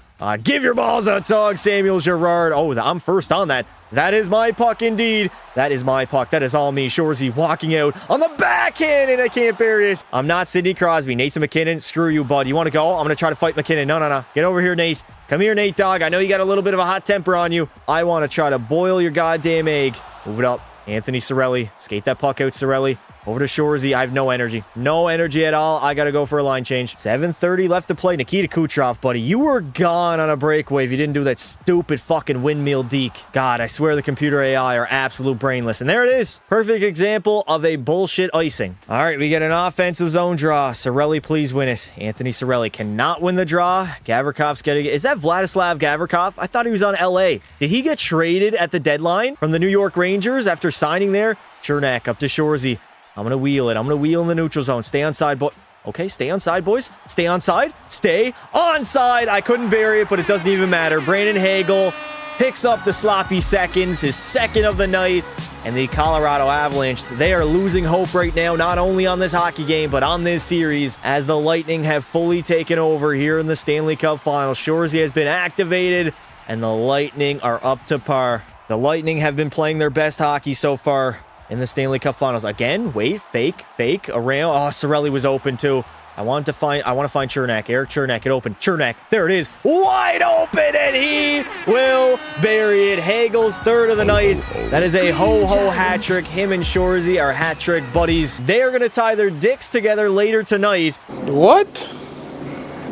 Give your balls a tug, Samuel Girard. Oh, I'm first on that. That is my puck indeed. That is my puck. That is all me. Shorzy walking out on the backhand, and I can't bury it. I'm not Sidney Crosby. Nathan McKinnon, screw you, bud. You want to go? I'm going to try to fight McKinnon. No. Get over here, Nate. Come here, Nate, dog. I know you got a little bit of a hot temper on you. I want to try to boil your goddamn egg. Move it up. Anthony Cirelli. Skate that puck out, Cirelli. Over to Shorzy. I have no energy. No energy at all. I got to go for a line change. 7:30 left to play. Nikita Kucherov, buddy. You were gone on a breakaway if you didn't do that stupid fucking windmill deke. God, I swear the computer AI are absolute brainless. And there it is. Perfect example of a bullshit icing. All right, we get an offensive zone draw. Cirelli, please win it. Anthony Cirelli cannot win the draw. Gavrikoff's getting it. Is that Vladislav Gavrikov? I thought he was on LA. Did he get traded at the deadline from the New York Rangers after signing there? Chernak up to Shorzy. I'm going to wheel it. I'm going to wheel in the neutral zone. Stay onside, boy. Okay, stay onside, boys. Stay onside. Stay onside. I couldn't bury it, but it doesn't even matter. Brandon Hagel picks up the sloppy seconds, his second of the night, and the Colorado Avalanche, they are losing hope right now, not only on this hockey game, but on this series, as the Lightning have fully taken over here in the Stanley Cup Finals. Shorzy has been activated, and the Lightning are up to par. The Lightning have been playing their best hockey so far in the Stanley Cup Finals. Again, wait, fake, around. Oh, Cirelli was open too. I want to find Chernak. Eric Chernak, it open. Chernak, there it is. Wide open, and he will bury it. Hagel's third of the night. That is a ho-ho hat trick. Him and Shorzy are hat trick buddies. They are going to tie their dicks together later tonight. What?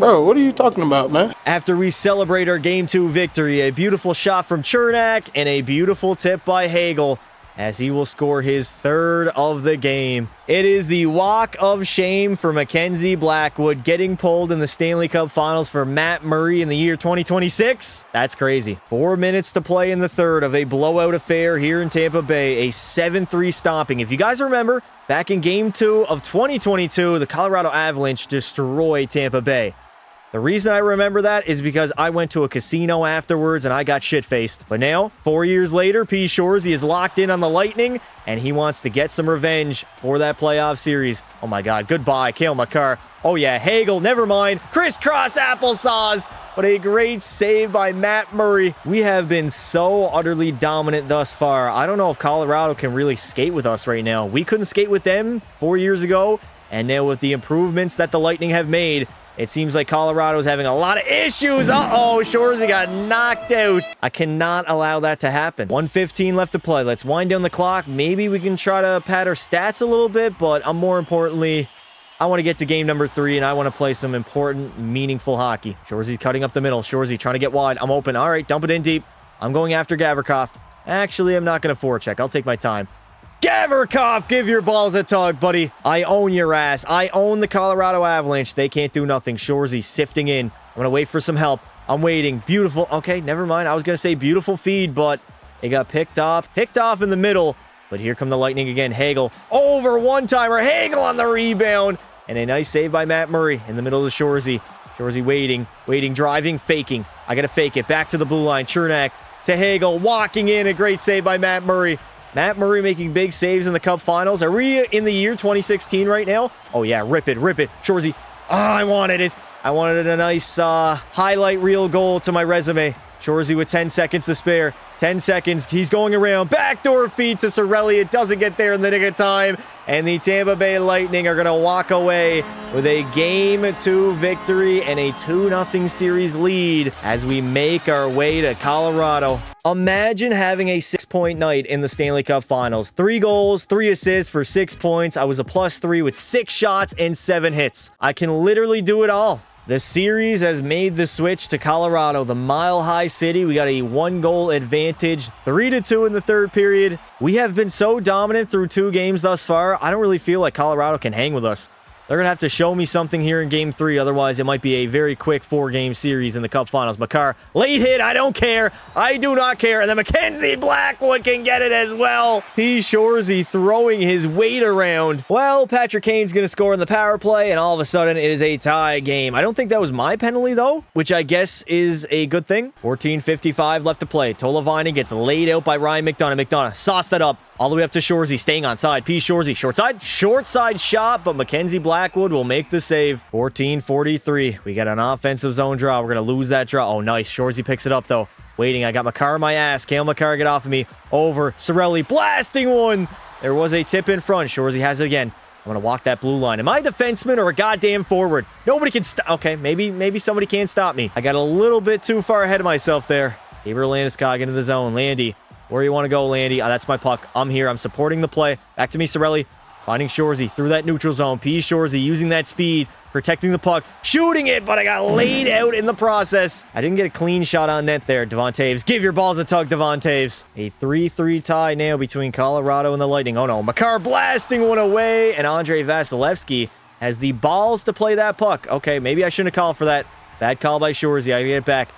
Bro, what are you talking about, man? After we celebrate our Game 2 victory, a beautiful shot from Chernak and a beautiful tip by Hagel, as he will score his third of the game. It is the walk of shame for Mackenzie Blackwood, getting pulled in the Stanley Cup Finals for Matt Murray in the year 2026. That's crazy. 4 minutes to play in the third of a blowout affair here in Tampa Bay, a 7-3 stomping. If you guys remember, back in Game 2 of 2022, the Colorado Avalanche destroyed Tampa Bay. The reason I remember that is because I went to a casino afterwards and I got shit-faced. But now, 4 years later, P. Shorzy is locked in on the Lightning, and he wants to get some revenge for that playoff series. Oh my God, goodbye, Cale Makar. Oh yeah, Hagel, never mind. Crisscross applesauce, but a great save by Matt Murray. We have been so utterly dominant thus far. I don't know if Colorado can really skate with us right now. We couldn't skate with them 4 years ago, and now with the improvements that the Lightning have made, it seems like Colorado's having a lot of issues. Uh-oh, Shorzy got knocked out. I cannot allow that to happen. 1:15 left to play. Let's wind down the clock. Maybe we can try to pad our stats a little bit, but more importantly, I want to get to game number 3, and I want to play some important, meaningful hockey. Shorzy's cutting up the middle. Shorzy trying to get wide. I'm open. All right, dump it in deep. I'm going after Gavrikov. Actually, I'm not going to forecheck. I'll take my time. Gavrikov, give your balls a tug, buddy. I own your ass. I own the Colorado Avalanche. They can't do nothing. Shorzy sifting in. I'm going to wait for some help. I'm waiting. Beautiful. Okay, never mind. I was going to say beautiful feed, but it got picked off in the middle. But here come the Lightning again. Hagel over one-timer. Hagel on the rebound. And a nice save by Matt Murray in the middle of Shorzy. Shorzy waiting, driving, faking. I got to fake it. Back to the blue line. Chernak to Hagel. Walking in. A great save by Matt Murray. Matt Murray making big saves in the Cup Finals. Are we in the year 2016 right now? Oh, yeah. Rip it. Shorzy. Oh, I wanted it. I wanted a nice highlight reel goal to my resume. Shorzy with 10 seconds to spare. 10 seconds. He's going around. Backdoor feed to Cirelli. It doesn't get there in the nick of time. And the Tampa Bay Lightning are going to walk away with a Game 2 victory and a 2-0 series lead as we make our way to Colorado. Imagine having a 6-point night in the Stanley Cup Finals. 3 goals, 3 assists for 6 points. I was a +3 with 6 shots and 7 hits. I can literally do it all. The series has made the switch to Colorado, the mile-high city. We got a 1-goal advantage, 3-2 in the third period. We have been so dominant through 2 games thus far. I don't really feel like Colorado can hang with us. They're going to have to show me something here in Game 3. Otherwise, it might be a very quick 4-game series in the Cup Finals. Makar, late hit. I don't care. I do not care. And then Mackenzie Blackwood can get it as well. P. Shorzy throwing his weight around. Well, Patrick Kane's going to score in the power play, and all of a sudden, it is a tie game. I don't think that was my penalty, though, which I guess is a good thing. 14:55 left to play. Tolavini gets laid out by Ryan McDonough. McDonough sauced that up. All the way up to Shorzy, staying on side. P. Shorzy, short side shot, but Mackenzie Blackwood will make the save. 14-43. We got an offensive zone draw. We're going to lose that draw. Oh, nice. Shorzy picks it up, though. Waiting. I got Makar on my ass. Kale Makar, get off of me. Over. Cirelli, blasting one. There was a tip in front. Shorzy has it again. I'm going to walk that blue line. Am I a defenseman or a goddamn forward? Nobody can stop. Okay, maybe somebody can't stop me. I got a little bit too far ahead of myself there. Gabriel Landeskog into the zone. Landy. Where you want to go, Landy? That's my puck. I'm here. I'm supporting the play. Back to me, Cirelli. Finding Shorzy through that neutral zone. P. Shorzy using that speed, protecting the puck, shooting it, but I got laid out in the process. I didn't get a clean shot on net there, Devon Toews. Give your balls a tug, Devon Toews. A 3-3 tie now between Colorado and the Lightning. Oh no, Makar blasting one away, and Andrei Vasilevsky has the balls to play that puck. Okay, maybe I shouldn't have called for that. Bad call by Shorzy. I get it back.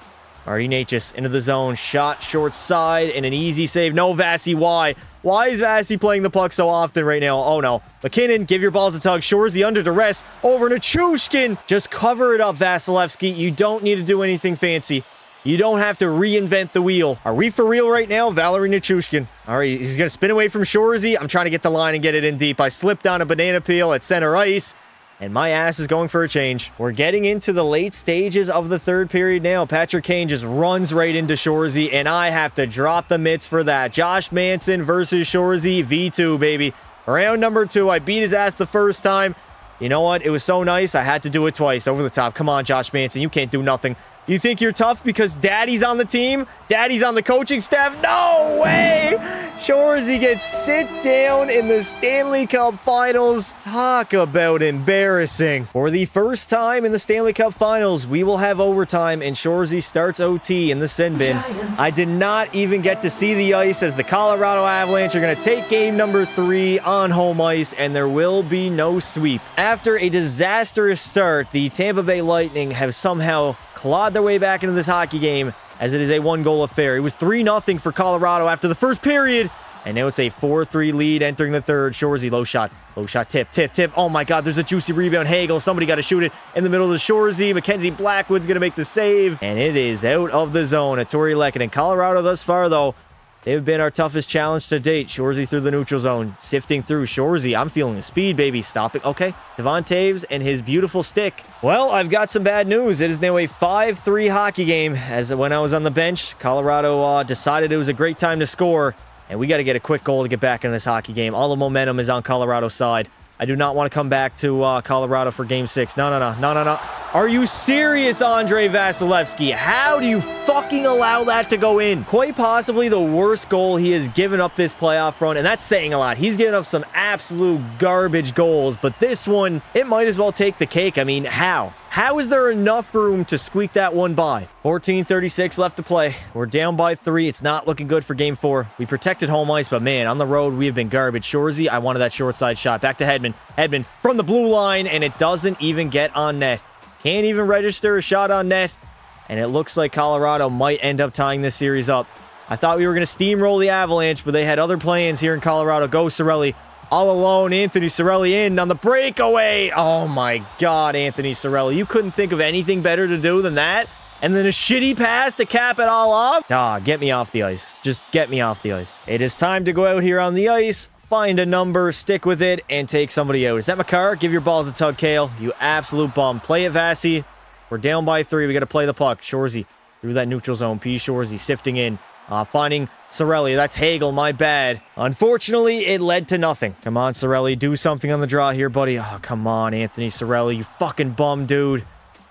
Marty Necas into the zone. Shot short side and an easy save. No, Vasi, why? Why is Vasi playing the puck so often right now? Oh, no. McKinnon, give your balls a tug. Shorzy under duress. Over to Nichushkin. Just cover it up, Vasilevsky. You don't need to do anything fancy. You don't have to reinvent the wheel. Are we for real right now? Valerie Nichushkin. All right, he's going to spin away from Shorzy. I'm trying to get the line and get it in deep. I slipped on a banana peel at center ice. And my ass is going for a change. We're getting into the late stages of the third period now. Patrick Kane just runs right into Shorzy, and I have to drop the mitts for that. Josh Manson versus Shorzy, V2, baby. Round number 2. I beat his ass the first time. You know what? It was so nice, I had to do it twice. Over the top. Come on, Josh Manson. You can't do nothing. You think you're tough because Daddy's on the team? Daddy's on the coaching staff? No way! Shorzy gets sit down in the Stanley Cup Finals. Talk about embarrassing. For the first time in the Stanley Cup Finals, we will have overtime, and Shorzy starts OT in the sin bin. I did not even get to see the ice as the Colorado Avalanche are going to take game number 3 on home ice, and there will be no sweep. After a disastrous start, the Tampa Bay Lightning have somehow clawed their way back into this hockey game as it is a 1-goal affair. It was 3-0 for Colorado after the first period, and now it's a 4-3 lead entering the third. Shorzy, low shot, tip. Oh my God, there's a juicy rebound. Hagel, somebody got to shoot it in the middle of Shorzy. Mackenzie Blackwood's going to make the save, and it is out of the zone. Tori Lehkonen. Colorado thus far, though, they've been our toughest challenge to date. Shorzy through the neutral zone. Sifting through. Shorzy, I'm feeling the speed, baby. Stopping. Okay. Devon Toews and his beautiful stick. Well, I've got some bad news. It is now a 5-3 hockey game. As when I was on the bench, Colorado decided it was a great time to score. And we got to get a quick goal to get back in this hockey game. All the momentum is on Colorado's side. I do not want to come back to Colorado for Game 6. No. Are you serious, Andrei Vasilevsky? How do you fucking allow that to go in? Quite possibly the worst goal he has given up this playoff run, and that's saying a lot. He's given up some absolute garbage goals, but this one, it might as well take the cake. I mean, how? How is there enough room to squeak that one by? 14:36 left to play. We're down by 3. It's not looking good for Game 4. We protected home ice, but man, on the road, we have been garbage. Shorzy, I wanted that short side shot. Back to Hedman. Hedman from the blue line, and it doesn't even get on net. Can't even register a shot on net, and it looks like Colorado might end up tying this series up. I thought we were going to steamroll the Avalanche, but they had other plans here in Colorado. Go, Cirelli. All alone, Anthony Cirelli in on the breakaway. Oh my God, Anthony Cirelli. You couldn't think of anything better to do than that? And then a shitty pass to cap it all off? Get me off the ice. Just get me off the ice. It is time to go out here on the ice, find a number, stick with it, and take somebody out. Is that Makar? Give your balls a tug, Kale. You absolute bum. Play it, Vasi. We're down by 3. We got to play the puck. Shorzy through that neutral zone. P. Shorzy sifting in. Finding Cirelli. That's Hagel. My bad. Unfortunately, it led to nothing. Come on, Cirelli. Do something on the draw here, buddy. Oh, come on, Anthony Cirelli. You fucking bum, dude.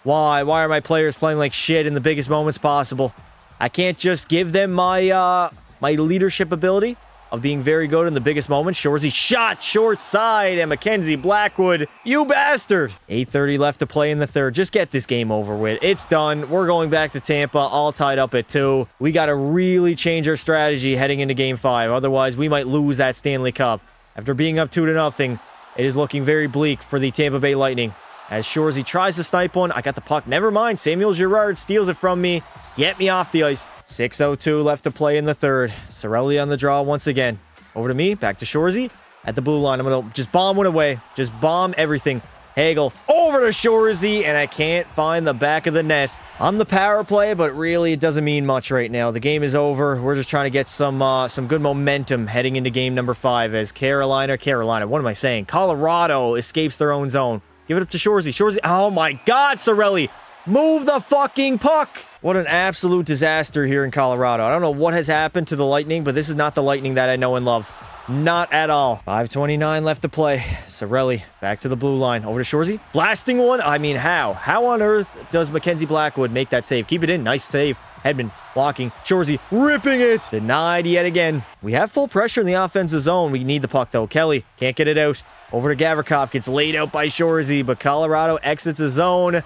Why? Why are my players playing like shit in the biggest moments possible? I can't just give them my my leadership ability of being very good in the biggest moments. Shorzy shot short side, and Mackenzie Blackwood, you bastard. 8:30 left to play in the third. Just get this game over with. It's done. We're going back to Tampa, all tied up at 2. We got to really change our strategy heading into Game 5. Otherwise, we might lose that Stanley Cup. After being up 2-0, it is looking very bleak for the Tampa Bay Lightning. As Shorzy tries to snipe one, I got the puck. Never mind. Samuel Girard steals it from me. Get me off the ice. 6:02 left to play in the third. Cirelli on the draw once again. Over to me. Back to Shorzy. At the blue line. I'm going to just bomb one away. Just bomb everything. Hagel over to Shorzy, and I can't find the back of the net. On the power play, but really it doesn't mean much right now. The game is over. We're just trying to get some good momentum heading into game number 5 as Colorado, what am I saying? Colorado escapes their own zone. Give it up to Shorzy. Shorzy, oh my God, Cirelli. Move the fucking puck. What an absolute disaster here in Colorado. I don't know what has happened to the Lightning, but this is not the Lightning that I know and love. Not at all. 5:29 left to play. Cirelli back to the blue line. Over to Shorzy. Blasting one. I mean, how? How on earth does Mackenzie Blackwood make that save? Keep it in. Nice save. Hedman blocking. Shorzy ripping it. Denied yet again. We have full pressure in the offensive zone. We need the puck, though. Kelly can't get it out. Over to Gavrikov. Gets laid out by Shorzy, but Colorado exits the zone.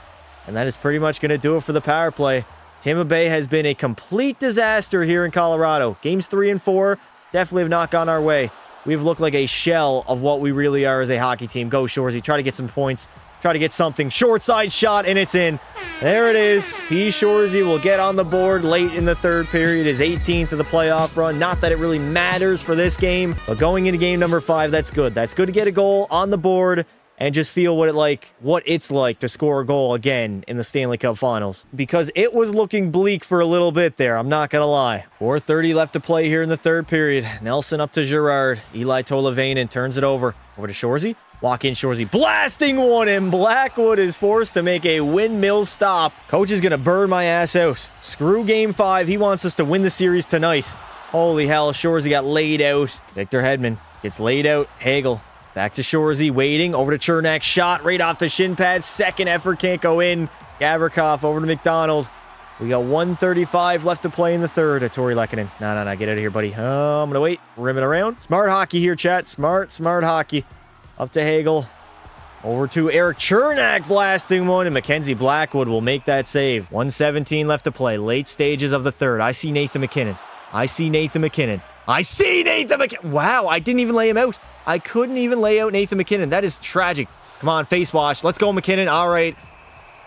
And that is pretty much going to do it for the power play. Tampa Bay has been a complete disaster here in Colorado. Games 3 and 4 definitely have not gone our way. We've looked like a shell of what we really are as a hockey team. Go, Shorzy. Try to get some points. Try to get something. Short side shot, and it's in. There it is. P. Shorzy will get on the board late in the third period. His 18th of the playoff run. Not that it really matters for this game, but going into game number 5, that's good. That's good to get a goal on the board and just feel what it's like to score a goal again in the Stanley Cup Finals. Because it was looking bleak for a little bit there, I'm not gonna lie. 4:30 left to play here in the third period. Nelson up to Girard. Eli Tolavainen turns it over. Over to Shorzy. Walk in Shorzy. Blasting one, and Blackwood is forced to make a windmill stop. Coach is gonna burn my ass out. Screw game 5. He wants us to win the series tonight. Holy hell, Shorzy got laid out. Victor Hedman gets laid out. Hagel. Back to Shorzy, waiting. Over to Chernak. Shot right off the shin pad. Second effort can't go in. Gavrikov over to McDonald. We got 1:35 left to play in the third. Tori Lehkonen. No. Get out of here, buddy. I'm going to wait. Rim it around. Smart hockey here, chat. Smart hockey. Up to Hagel. Over to Eric Chernak blasting one. And Mackenzie Blackwood will make that save. 1:17 left to play. Late stages of the third. I see Nathan McKinnon. Wow, I didn't even lay him out. I couldn't even lay out Nathan McKinnon. That is tragic. Come on, face wash. Let's go, McKinnon. All right.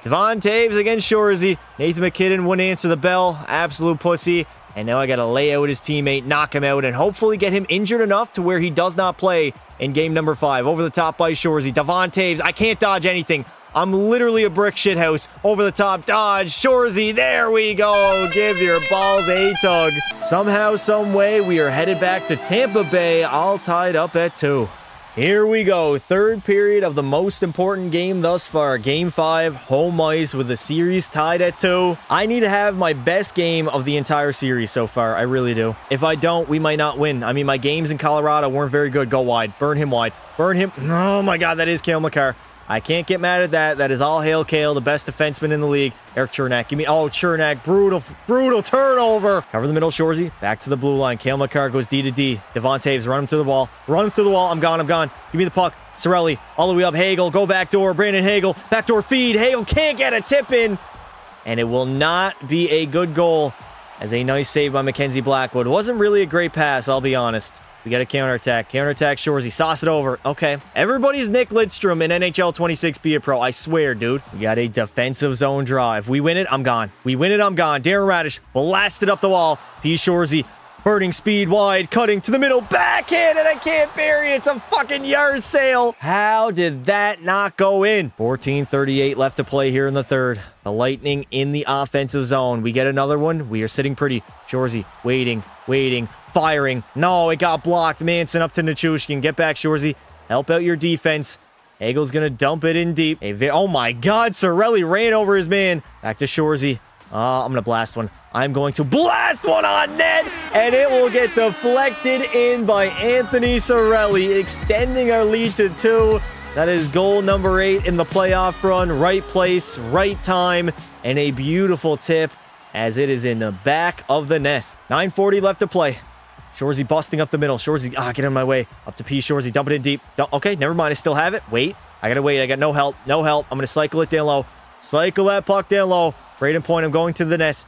Devon Taves against Shorzy. Nathan McKinnon wouldn't answer the bell. Absolute pussy. And now I got to lay out his teammate, knock him out, and hopefully get him injured enough to where he does not play in game number 5. Over the top by Shorzy. Devon Taves. I can't dodge anything. I'm literally a brick shithouse. Over the top, dodge, Shorzy, there we go. Give your balls a tug. Somehow, some way, we are headed back to Tampa Bay, all tied up at 2. Here we go, third period of the most important game thus far. Game 5, home ice with the series tied at 2. I need to have my best game of the entire series so far, I really do. If I don't, we might not win. I mean, my games in Colorado weren't very good. Go wide, burn him wide, burn him. Oh my God, that is Cale Makar. I can't get mad at that. That is all hail Cale, the best defenseman in the league. Eric Chernak, give me... Oh, Chernak, brutal turnover. Cover the middle, Shorzy. Back to the blue line. Cale Makar goes D to D. Devon Taves, run him through the wall. I'm gone. Give me the puck. Cirelli, all the way up. Hagel, go back door. Brandon Hagel, backdoor feed. Hagel can't get a tip in. And it will not be a good goal as a nice save by Mackenzie Blackwood. Wasn't really a great pass, I'll be honest. We got a counterattack. Counterattack, Shorzy. Sauce it over. Okay. Everybody's Nick Lidstrom in NHL 26 Be a Pro. I swear, dude. We got a defensive zone draw. If we win it, I'm gone. Darren Radish blasted up the wall. P. Shorzy. Burning speed wide. Cutting to the middle. Backhand, and I can't bury it. It's a fucking yard sale. How did that not go in? 14:38 left to play here in the third. The Lightning in the offensive zone. We get another one. We are sitting pretty. Shorzy. Waiting. Firing. No, it got blocked. Manson up to Nichushkin. Get back, Shorzy. Help out your defense. Hagel's going to dump it in deep. Oh my God, Cirelli ran over his man. Back to Shorzy. I'm going to blast one. I'm going to blast one on net, and it will get deflected in by Anthony Cirelli, extending our lead to 2. That is goal number 8 in the playoff run. Right place, right time, and a beautiful tip as it is in the back of the net. 9:40 left to play. Shorzy busting up the middle. Shorzy, get in my way. Up to P. Shorzy, dump it in deep. Okay, never mind. I still have it. Wait. I gotta wait. I got no help. I'm gonna cycle it down low. Cycle that puck down low. Braden Point, I'm going to the net.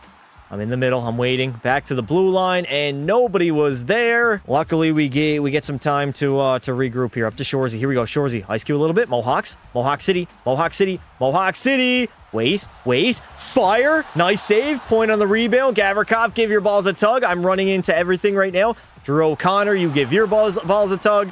I'm in the middle. I'm waiting. Back to the blue line, and nobody was there. Luckily, we get some time to regroup here. Up to Shorzy. Here we go. Shorzy. Ice cube a little bit. Mohawks. Mohawk City. Wait. Fire. Nice save. Point on the rebound. Gavrikov, give your balls a tug. I'm running into everything right now. Drew O'Connor, you give your balls a tug.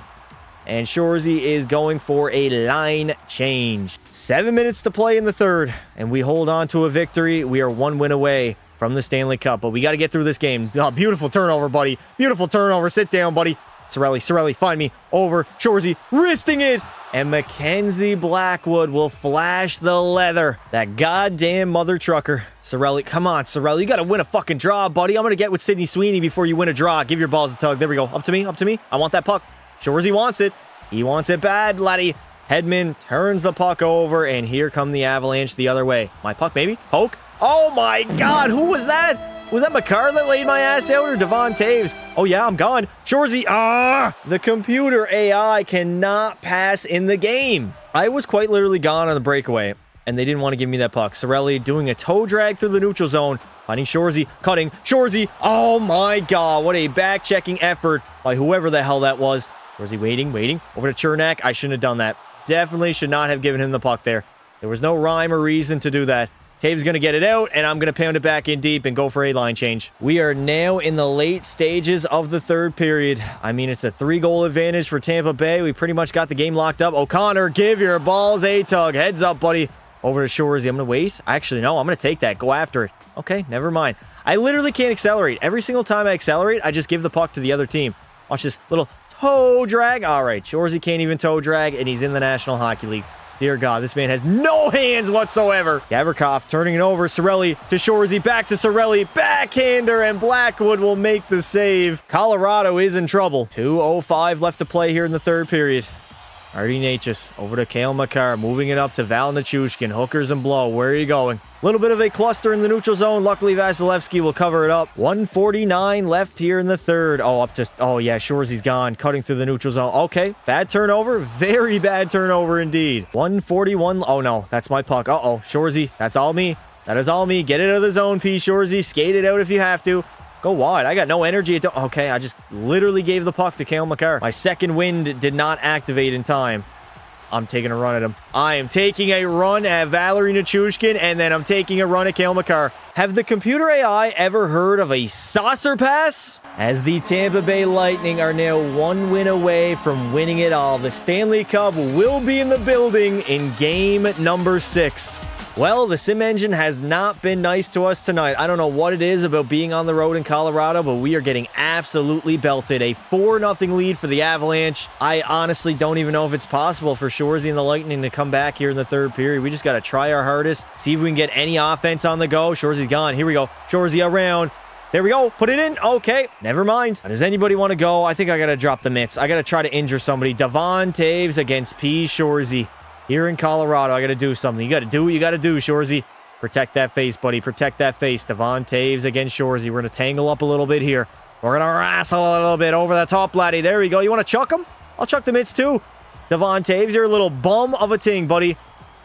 And Shorzy is going for a line change. 7 minutes to play in the third, and we hold on to a victory. We are 1 win away from the Stanley Cup, but we got to get through this game. Oh, beautiful turnover, buddy. Beautiful turnover. Sit down, buddy. Cirelli, find me. Over. Shorzy, wristing it. And Mackenzie Blackwood will flash the leather. That goddamn mother trucker. Cirelli, come on, Cirelli. You got to win a fucking draw, buddy. I'm going to get with Sidney Sweeney before you win a draw. Give your balls a tug. There we go. Up to me, up to me. I want that puck. Shorzy wants it. He wants it bad, laddie. Hedman turns the puck over, and here come the Avalanche the other way. My puck, maybe? Poke. Oh, my God. Who was that? Was that Makar that laid my ass out, or Devon Taves? Oh, yeah, I'm gone. Shorzy, the computer AI cannot pass in the game. I was quite literally gone on the breakaway, and they didn't want to give me that puck. Cirelli doing a toe drag through the neutral zone, finding Shorzy, cutting. Shorzy, oh, my God. What a back-checking effort by whoever the hell that was. Shorzy waiting. Over to Chernak. I shouldn't have done that. Definitely should not have given him the puck there. There was no rhyme or reason to do that. Taves going to get it out, and I'm going to pound it back in deep and go for a line change. We are now in the late stages of the third period. I mean, it's a 3-goal advantage for Tampa Bay. We pretty much got the game locked up. O'Connor, give your balls a tug. Heads up, buddy. Over to Shorzy. I'm going to wait. Actually, no, I'm going to take that. Go after it. Okay, never mind. I literally can't accelerate. Every single time I accelerate, I just give the puck to the other team. Watch this little toe drag. All right, Shorzy can't even toe drag, and he's in the National Hockey League. Dear God, this man has no hands whatsoever. Gavrikov turning it over. Cirelli to Shorzy. Back to Cirelli. Backhander, and Blackwood will make the save. Colorado is in trouble. 2:05 left to play here in the third period. Artie Natchez over to Cale Makar. Moving it up to Val Nichushkin. Hookers and blow. Where are you going? A little bit of a cluster in the neutral zone. Luckily, Vasilevsky will cover it up. 1:49 left here in the third. Oh, yeah, Shorzy's gone. Cutting through the neutral zone. Okay, bad turnover. Very bad turnover indeed. 1:41. Oh, no, that's my puck. Uh-oh, Shorzy, that's all me. That is all me. Get it out of the zone, P. Shorzy. Skate it out if you have to. Go wide. I got no energy. Okay, I just literally gave the puck to Cale Makar. My second wind did not activate in time. I'm taking a run at him. I am taking a run at Valeri Nichushkin, and then I'm taking a run at Cale Makar. Have the computer AI ever heard of a saucer pass? As the Tampa Bay Lightning are now 1 win away from winning it all, the Stanley Cup will be in the building in game number 6. Well, the sim engine has not been nice to us tonight. I don't know what it is about being on the road in Colorado, but we are getting absolutely belted. A 4-0 lead for the Avalanche. I honestly don't even know if it's possible for Shorzy and the Lightning to come back here in the third period. We just got to try our hardest, see if we can get any offense on the go. Shorzy's gone. Here we go. Shorzy around. There we go. Put it in. Okay. Never mind. Does anybody want to go? I think I got to drop the mitts. I got to try to injure somebody. Devon Taves against P. Shorzy. Here in Colorado, I got to do something. You got to do what you got to do, Shorzy. Protect that face, buddy. Protect that face. Devon Taves against Shorzy. We're going to tangle up a little bit here. We're going to wrestle a little bit over the top, laddie. There we go. You want to chuck him? I'll chuck the mitts too. Devon Taves, you're a little bum of a ting, buddy.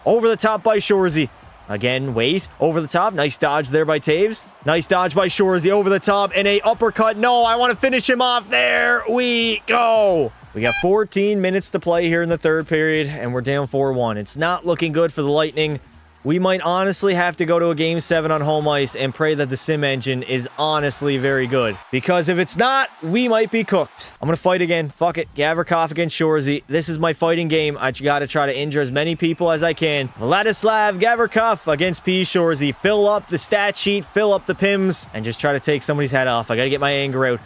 Over the top by Shorzy. Again, wait. Over the top. Nice dodge there by Taves. Nice dodge by Shorzy. Over the top. And a uppercut. No, I want to finish him off. There we go. We got 14 minutes to play here in the third period, and we're down 4-1. It's not looking good for the Lightning. We might honestly have to go to a Game 7 on home ice and pray that the sim engine is honestly very good. Because if it's not, we might be cooked. I'm going to fight again. Fuck it. Gavrikov against Shorzy. This is my fighting game. I got to try to injure as many people as I can. Vladislav Gavrikov against P. Shorzy. Fill up the stat sheet, fill up the pims, and just try to take somebody's head off. I got to get my anger out.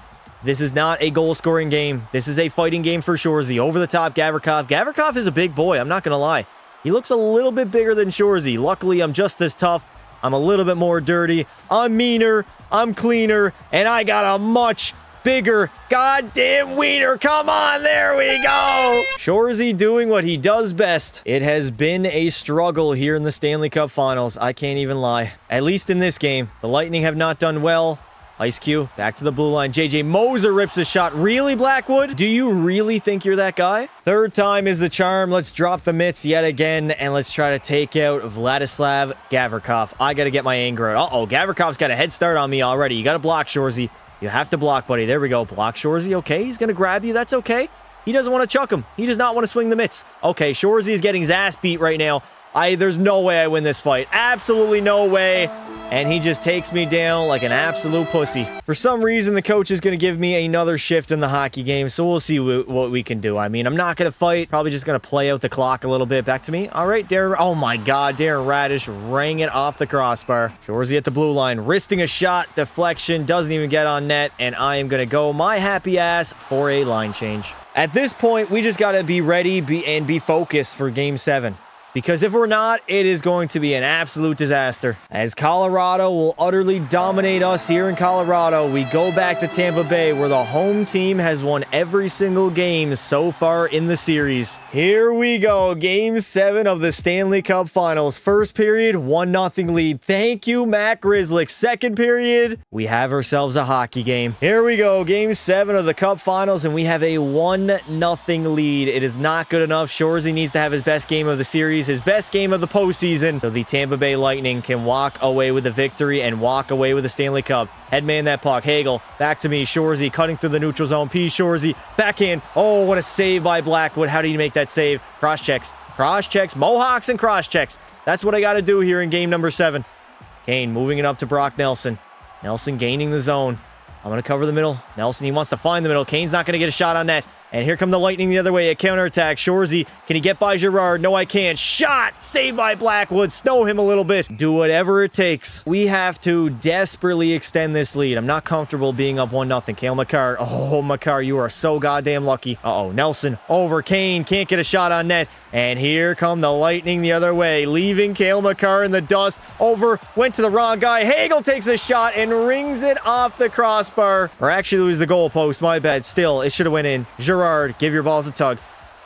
This is not a goal-scoring game. This is a fighting game for Shorzy. Over the top, Gavrikov. Gavrikov is a big boy. I'm not going to lie. He looks a little bit bigger than Shorzy. Luckily, I'm just as tough. I'm a little bit more dirty. I'm meaner. I'm cleaner. And I got a much bigger goddamn wiener. Come on, there we go. Shorzy doing what he does best. It has been a struggle here in the Stanley Cup Finals. I can't even lie. At least in this game, the Lightning have not done well. Ice Cube, back to the blue line. JJ Moser rips a shot. Really, Blackwood? Do you really think you're that guy? Third time is the charm. Let's drop the mitts yet again, and let's try to take out Vladislav Gavrikov. I got to get my anger out. Uh-oh, Gavrikov's got a head start on me already. You got to block, Shorzy. You have to block, buddy. There we go. Block, Shorzy. Okay, he's going to grab you. That's okay. He doesn't want to chuck him. He does not want to swing the mitts. Okay, Shorzy is getting his ass beat right now. There's no way I win this fight. Absolutely no way. and he just takes me down like an absolute pussy. For some reason, the coach is going to give me another shift in the hockey game, so we'll see what we can do. I mean, I'm not going to fight. Probably just going to play out the clock a little bit. Back to me. All right, Darren. Oh, my God. Darren Radish rang it off the crossbar. Shorzy at the blue line, wristing a shot. Deflection. Doesn't even get on net, and I am going to go my happy ass for a line change. At this point, we just got to be ready and be focused for Game 7. Because if we're not, it is going to be an absolute disaster. As Colorado will utterly dominate us here in Colorado, we go back to Tampa Bay, where the home team has won every single game so far in the series. Here we go, Game 7 of the Stanley Cup Finals. First period, 1-0 lead. Thank you, Matt Grzelcyk. Second period, we have ourselves a hockey game. Here we go, Game 7 of the Cup Finals, and we have a 1-0 lead. It is not good enough. Shorzy needs to have his best game of the series, his best game of the postseason, so the Tampa Bay Lightning can walk away with the victory and walk away with the Stanley Cup. Headman that puck. Hagel, back to me. Shorzy cutting through the neutral zone. P. Shorzy, backhand. Oh, what a save by Blackwood. How do you make that save? Cross checks. Cross checks. Mohawks and cross checks. That's what I got to do here in game number 7. Kane moving it up to Brock Nelson. Nelson gaining the zone. I'm going to cover the middle. Nelson, he wants to find the middle. Kane's not going to get a shot on net. And here come the Lightning the other way. A counterattack. Shorzy, can he get by Girard? No, I can't. Shot! Saved by Blackwood. Snow him a little bit. Do whatever it takes. We have to desperately extend this lead. I'm not comfortable being up 1-0. Cale Makar. Oh, Makar, you are so goddamn lucky. Uh-oh. Nelson over. Kane can't get a shot on net. And here come the Lightning the other way, leaving Cale Makar in the dust. Over, went to the wrong guy. Hagel takes a shot and rings it off the crossbar. Or actually, it was the goalpost. My bad. Still, it should have went in. Girard, give your balls a tug.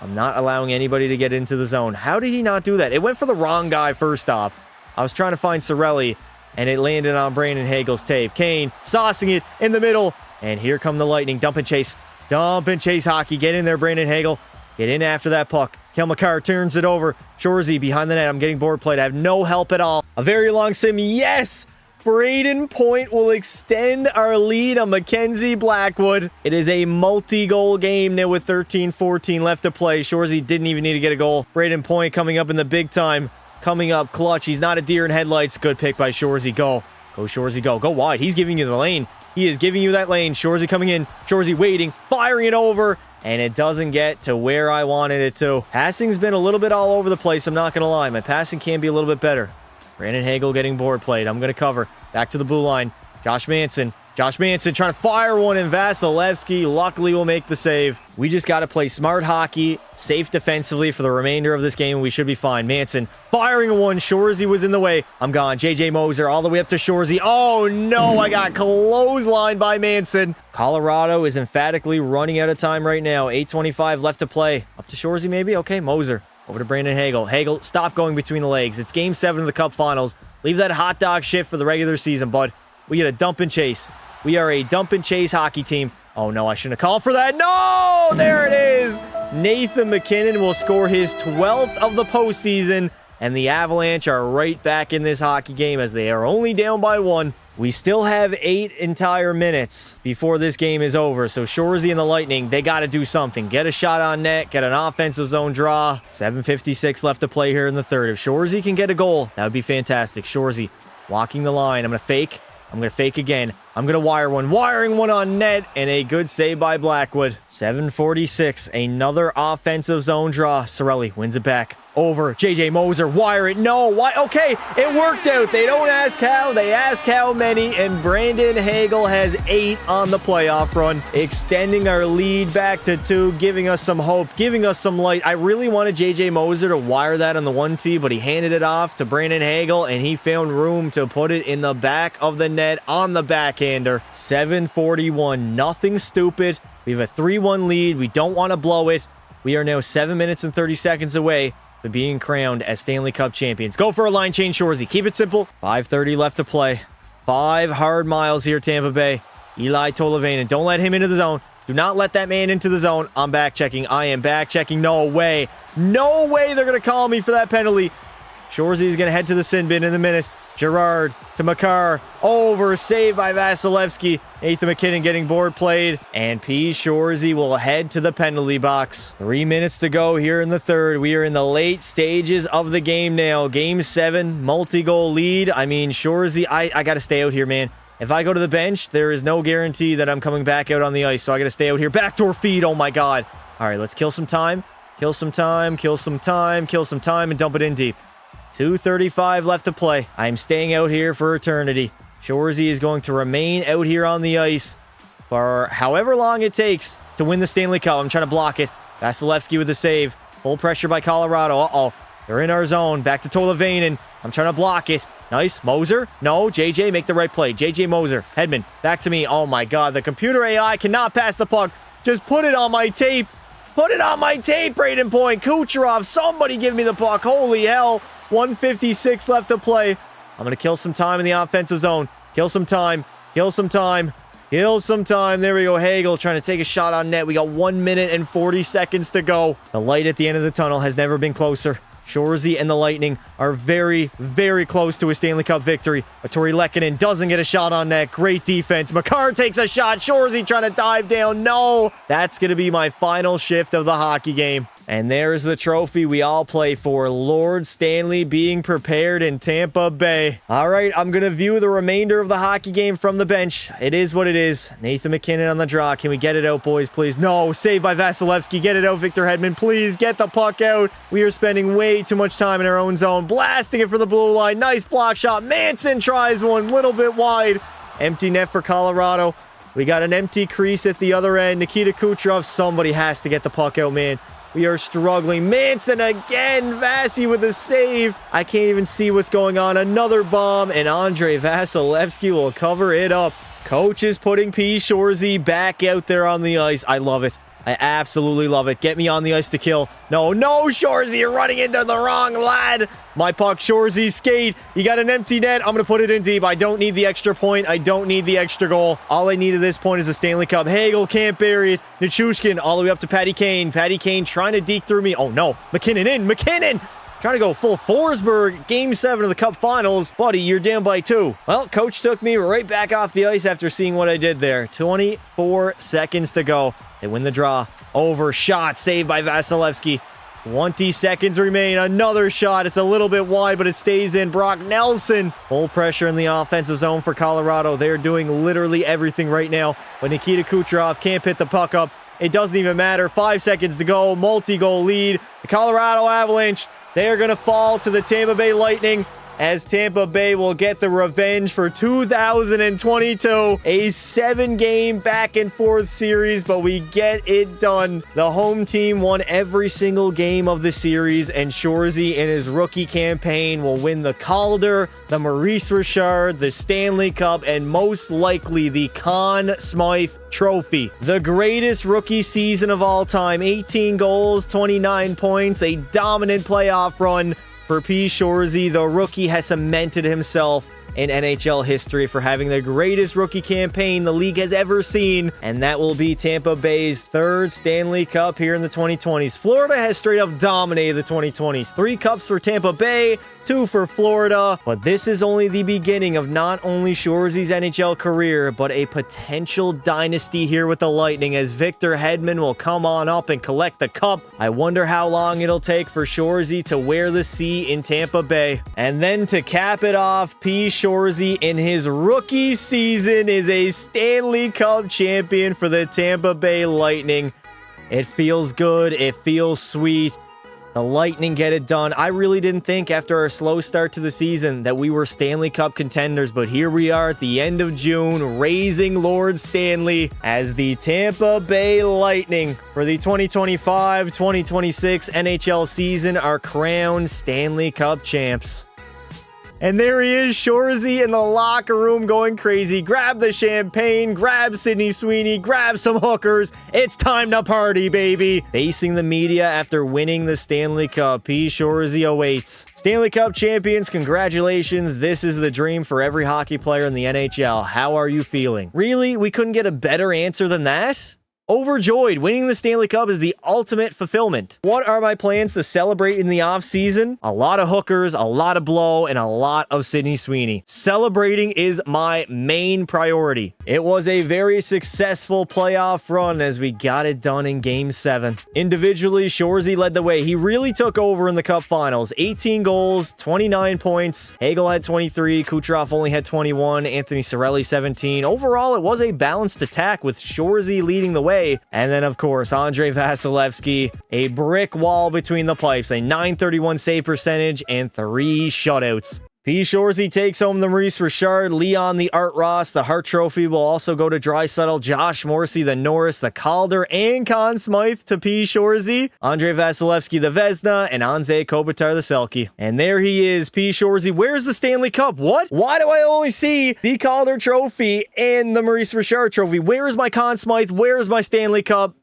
I'm not allowing anybody to get into the zone. How did he not do that? It went for the wrong guy first off. I was trying to find Cirelli, and it landed on Brandon Hagel's tape. Kane saucing it in the middle. And here come the Lightning. Dump and chase. Dump and chase hockey. Get in there, Brandon Hagel. Get in after that puck. Cale Makar turns it over. Shorzy behind the net. I'm getting board played. I have no help at all. A very long sim. Yes! Braden Point will extend our lead on Mackenzie Blackwood. It is a multi-goal game now with 13-14 left to play. Shorzy didn't even need to get a goal. Braden Point coming up in the big time. Coming up clutch. He's not a deer in headlights. Good pick by Shorzy. Go. Go, Shorzy, go. Go wide. He's giving you the lane. He is giving you that lane. Shorzy coming in. Shorzy waiting. Firing it over. And it doesn't get to where I wanted it to. Passing's been a little bit all over the place. I'm not going to lie. My passing can be a little bit better. Brandon Hagel getting board played. I'm going to cover. Back to the blue line. Josh Manson. Josh Manson trying to fire one in. Vasilevsky luckily will make the save. We just got to play smart hockey, safe defensively for the remainder of this game, and we should be fine. Manson firing one. Shorzy was in the way. I'm gone. JJ Moser all the way up to Shorzy. Oh, no. I got clotheslined by Manson. Colorado is emphatically running out of time right now. 8:25 left to play. Up to Shorzy maybe? Okay, Moser. Over to Brandon Hagel. Hagel, stop going between the legs. It's Game 7 of the Cup Finals. Leave that hot dog shit for the regular season, bud. We get a dump and chase. We are a dump and chase hockey team. Oh, no, I shouldn't have called for that. No! There it is! Nathan MacKinnon will score his 12th of the postseason, and the Avalanche are right back in this hockey game as they are only down by 1. We still have 8 entire minutes before this game is over, so Shorzy and the Lightning, they got to do something. Get a shot on net, get an offensive zone draw. 7:56 left to play here in the third. If Shorzy can get a goal, that would be fantastic. Shorzy walking the line. I'm going to fake. I'm going to fake again. I'm going to wire one. Wiring one on net, and a good save by Blackwood. 7:46, another offensive zone draw. Cirelli wins it back. Over. JJ Moser, wire it. No, why? Okay, it worked out. They don't ask how, they ask how many, and Brandon Hagel has 8 on the playoff run, extending our lead back to 2, giving us some hope, giving us some light. I really wanted JJ Moser to wire that on the 1T, but he handed it off to Brandon Hagel, and he found room to put it in the back of the net on the backhander. 7:41, nothing stupid. We have a 3-1 lead. We don't want to blow it. We are now 7 minutes and 30 seconds away for being crowned as Stanley Cup champions. Go for a line change, Shorzy. Keep it simple. 5:30 left to play. 5 hard miles here, Tampa Bay. Eli Tolvanen. Don't let him into the zone. Do not let that man into the zone. I'm back checking. I am back checking. No way. No way they're going to call me for that penalty. Shoresy's going to head to the sin bin in a minute. Girard to Makar. Over. Saved by Vasilevsky. Nathan MacKinnon getting board played. And P. Shoresy will head to the penalty box. 3 minutes to go here in the third. We are in the late stages of the game now. Game 7. Multi-goal lead. I mean, Shoresy, I got to stay out here, man. If I go to the bench, there is no guarantee that I'm coming back out on the ice. So I got to stay out here. Backdoor feed. Oh, my God. All right, let's kill some time. Kill some time. Kill some time. Kill some time and dump it in deep. 2:35 left to play. I'm staying out here for eternity. Shoresy is going to remain out here on the ice for however long it takes to win the Stanley Cup. I'm trying to block it. Vasilevsky with the save. Full pressure by Colorado. Uh-oh. They're in our zone. Back to Tolvanen. I'm trying to block it. Nice. Moser. No. JJ, make the right play. JJ Moser. Hedman. Back to me. Oh, my God. The computer AI cannot pass the puck. Just put it on my tape. Put it on my tape, Brayden Point. Kucherov. Somebody give me the puck. Holy hell. 1:56 left to play. I'm going to kill some time in the offensive zone. Kill some time. Kill some time. Kill some time. There we go. Hagel trying to take a shot on net. We got 1 minute and 40 seconds to go. The light at the end of the tunnel has never been closer. Shoresy and the Lightning are very, very close to a Stanley Cup victory. Tori Lehkonen doesn't get a shot on net. Great defense. Makar takes a shot. Shoresy trying to dive down. No. That's going to be my final shift of the hockey game. And there's the trophy we all play for. Lord Stanley being prepared in Tampa Bay. All right, I'm going to view the remainder of the hockey game from the bench. It is what it is. Nathan MacKinnon on the draw. Can we get it out, boys, please? No, saved by Vasilevsky. Get it out, Victor Hedman. Please get the puck out. We are spending way too much time in our own zone. Blasting it for the blue line. Nice block shot. Manson tries one. Little bit wide. Empty net for Colorado. We got an empty crease at the other end. Nikita Kucherov. Somebody has to get the puck out, man. We are struggling. Manson again. Vasi with a save. I can't even see what's going on. Another bomb, and Andrei Vasilevsky will cover it up. Coach is putting P. Shoresy back out there on the ice. I love it. I absolutely love it. Get me on the ice to kill. No, Shoresy, you're running into the wrong lad. My puck, Shoresy, skate. You got an empty net. I'm going to put it in deep. I don't need the extra point. I don't need the extra goal. All I need at this point is a Stanley Cup. Hagel can't bury it. Nichushkin all the way up to Patty Kane. Patty Kane trying to deke through me. Oh, no. MacKinnon in. MacKinnon! Trying to go full Forsberg. Game 7 of the Cup Finals. Buddy, you're down by 2. Well, coach took me right back off the ice after seeing what I did there. 24 seconds to go. They win the draw. Over. Shot. Saved by Vasilevsky. 20 seconds remain. Another shot. It's a little bit wide, but it stays in. Brock Nelson. Full pressure in the offensive zone for Colorado. They're doing literally everything right now. But Nikita Kucherov can't hit the puck up. It doesn't even matter. 5 seconds to go. Multi-goal lead. The Colorado Avalanche. They are going to fall to the Tampa Bay Lightning as Tampa Bay will get the revenge for 2022. A 7-game back-and-forth series, but we get it done. The home team won every single game of the series, and Shoresy in his rookie campaign will win the Calder, the Maurice Richard, the Stanley Cup, and most likely the Conn Smythe Trophy. The greatest rookie season of all time. 18 goals, 29 points, a dominant playoff run for P. Shoresy. The rookie has cemented himself in NHL history for having the greatest rookie campaign the league has ever seen, and that will be Tampa Bay's 3rd Stanley Cup here in the 2020s. Florida has straight up dominated the 2020s. 3 cups for Tampa Bay, 2 for Florida, but this is only the beginning of not only Shoresy's NHL career, but a potential dynasty here with the Lightning as Victor Hedman will come on up and collect the cup. I wonder how long it'll take for Shoresy to wear the C in Tampa Bay. And then to cap it off, P. Shoresy in his rookie season is a Stanley Cup champion for the Tampa Bay Lightning. It feels good. It feels sweet. The Lightning get it done. I really didn't think after our slow start to the season that we were Stanley Cup contenders, but here we are at the end of June, raising Lord Stanley as the Tampa Bay Lightning for the 2025-2026 NHL season are crowned Stanley Cup champs. And there he is, Shoresy in the locker room going crazy. Grab the champagne, grab Sidney Sweeney, grab some hookers. It's time to party, baby. Facing the media after winning the Stanley Cup, P. Shoresy awaits. Stanley Cup champions, congratulations. This is the dream for every hockey player in the NHL. How are you feeling? Really? We couldn't get a better answer than that? Overjoyed. Winning the Stanley Cup is the ultimate fulfillment. What are my plans to celebrate in the offseason? A lot of hookers, a lot of blow, and a lot of Sydney Sweeney. Celebrating is my main priority. It was a very successful playoff run as we got it done in Game 7. Individually, Shorzy led the way. He really took over in the Cup Finals. 18 goals, 29 points. Hagel had 23. Kucherov only had 21. Anthony Cirelli 17. Overall, it was a balanced attack with Shorzy leading the way. And then, of course, Andrei Vasilevskiy, a brick wall between the pipes, a .931 save percentage, and 3 shutouts. P. Shorzy takes home the Maurice Richard, Leon the Art Ross. The Hart Trophy will also go to Draisaitl, Josh Morrissey the Norris, the Calder, and Conn Smythe to P. Shorzy. Andrei Vasilevskiy the Vezina, and Anze Kopitar the Selke. And there he is, P. Shorzy. Where's the Stanley Cup? What? Why do I only see the Calder Trophy and the Maurice Richard Trophy? Where is my Conn Smythe? Where is my Stanley Cup?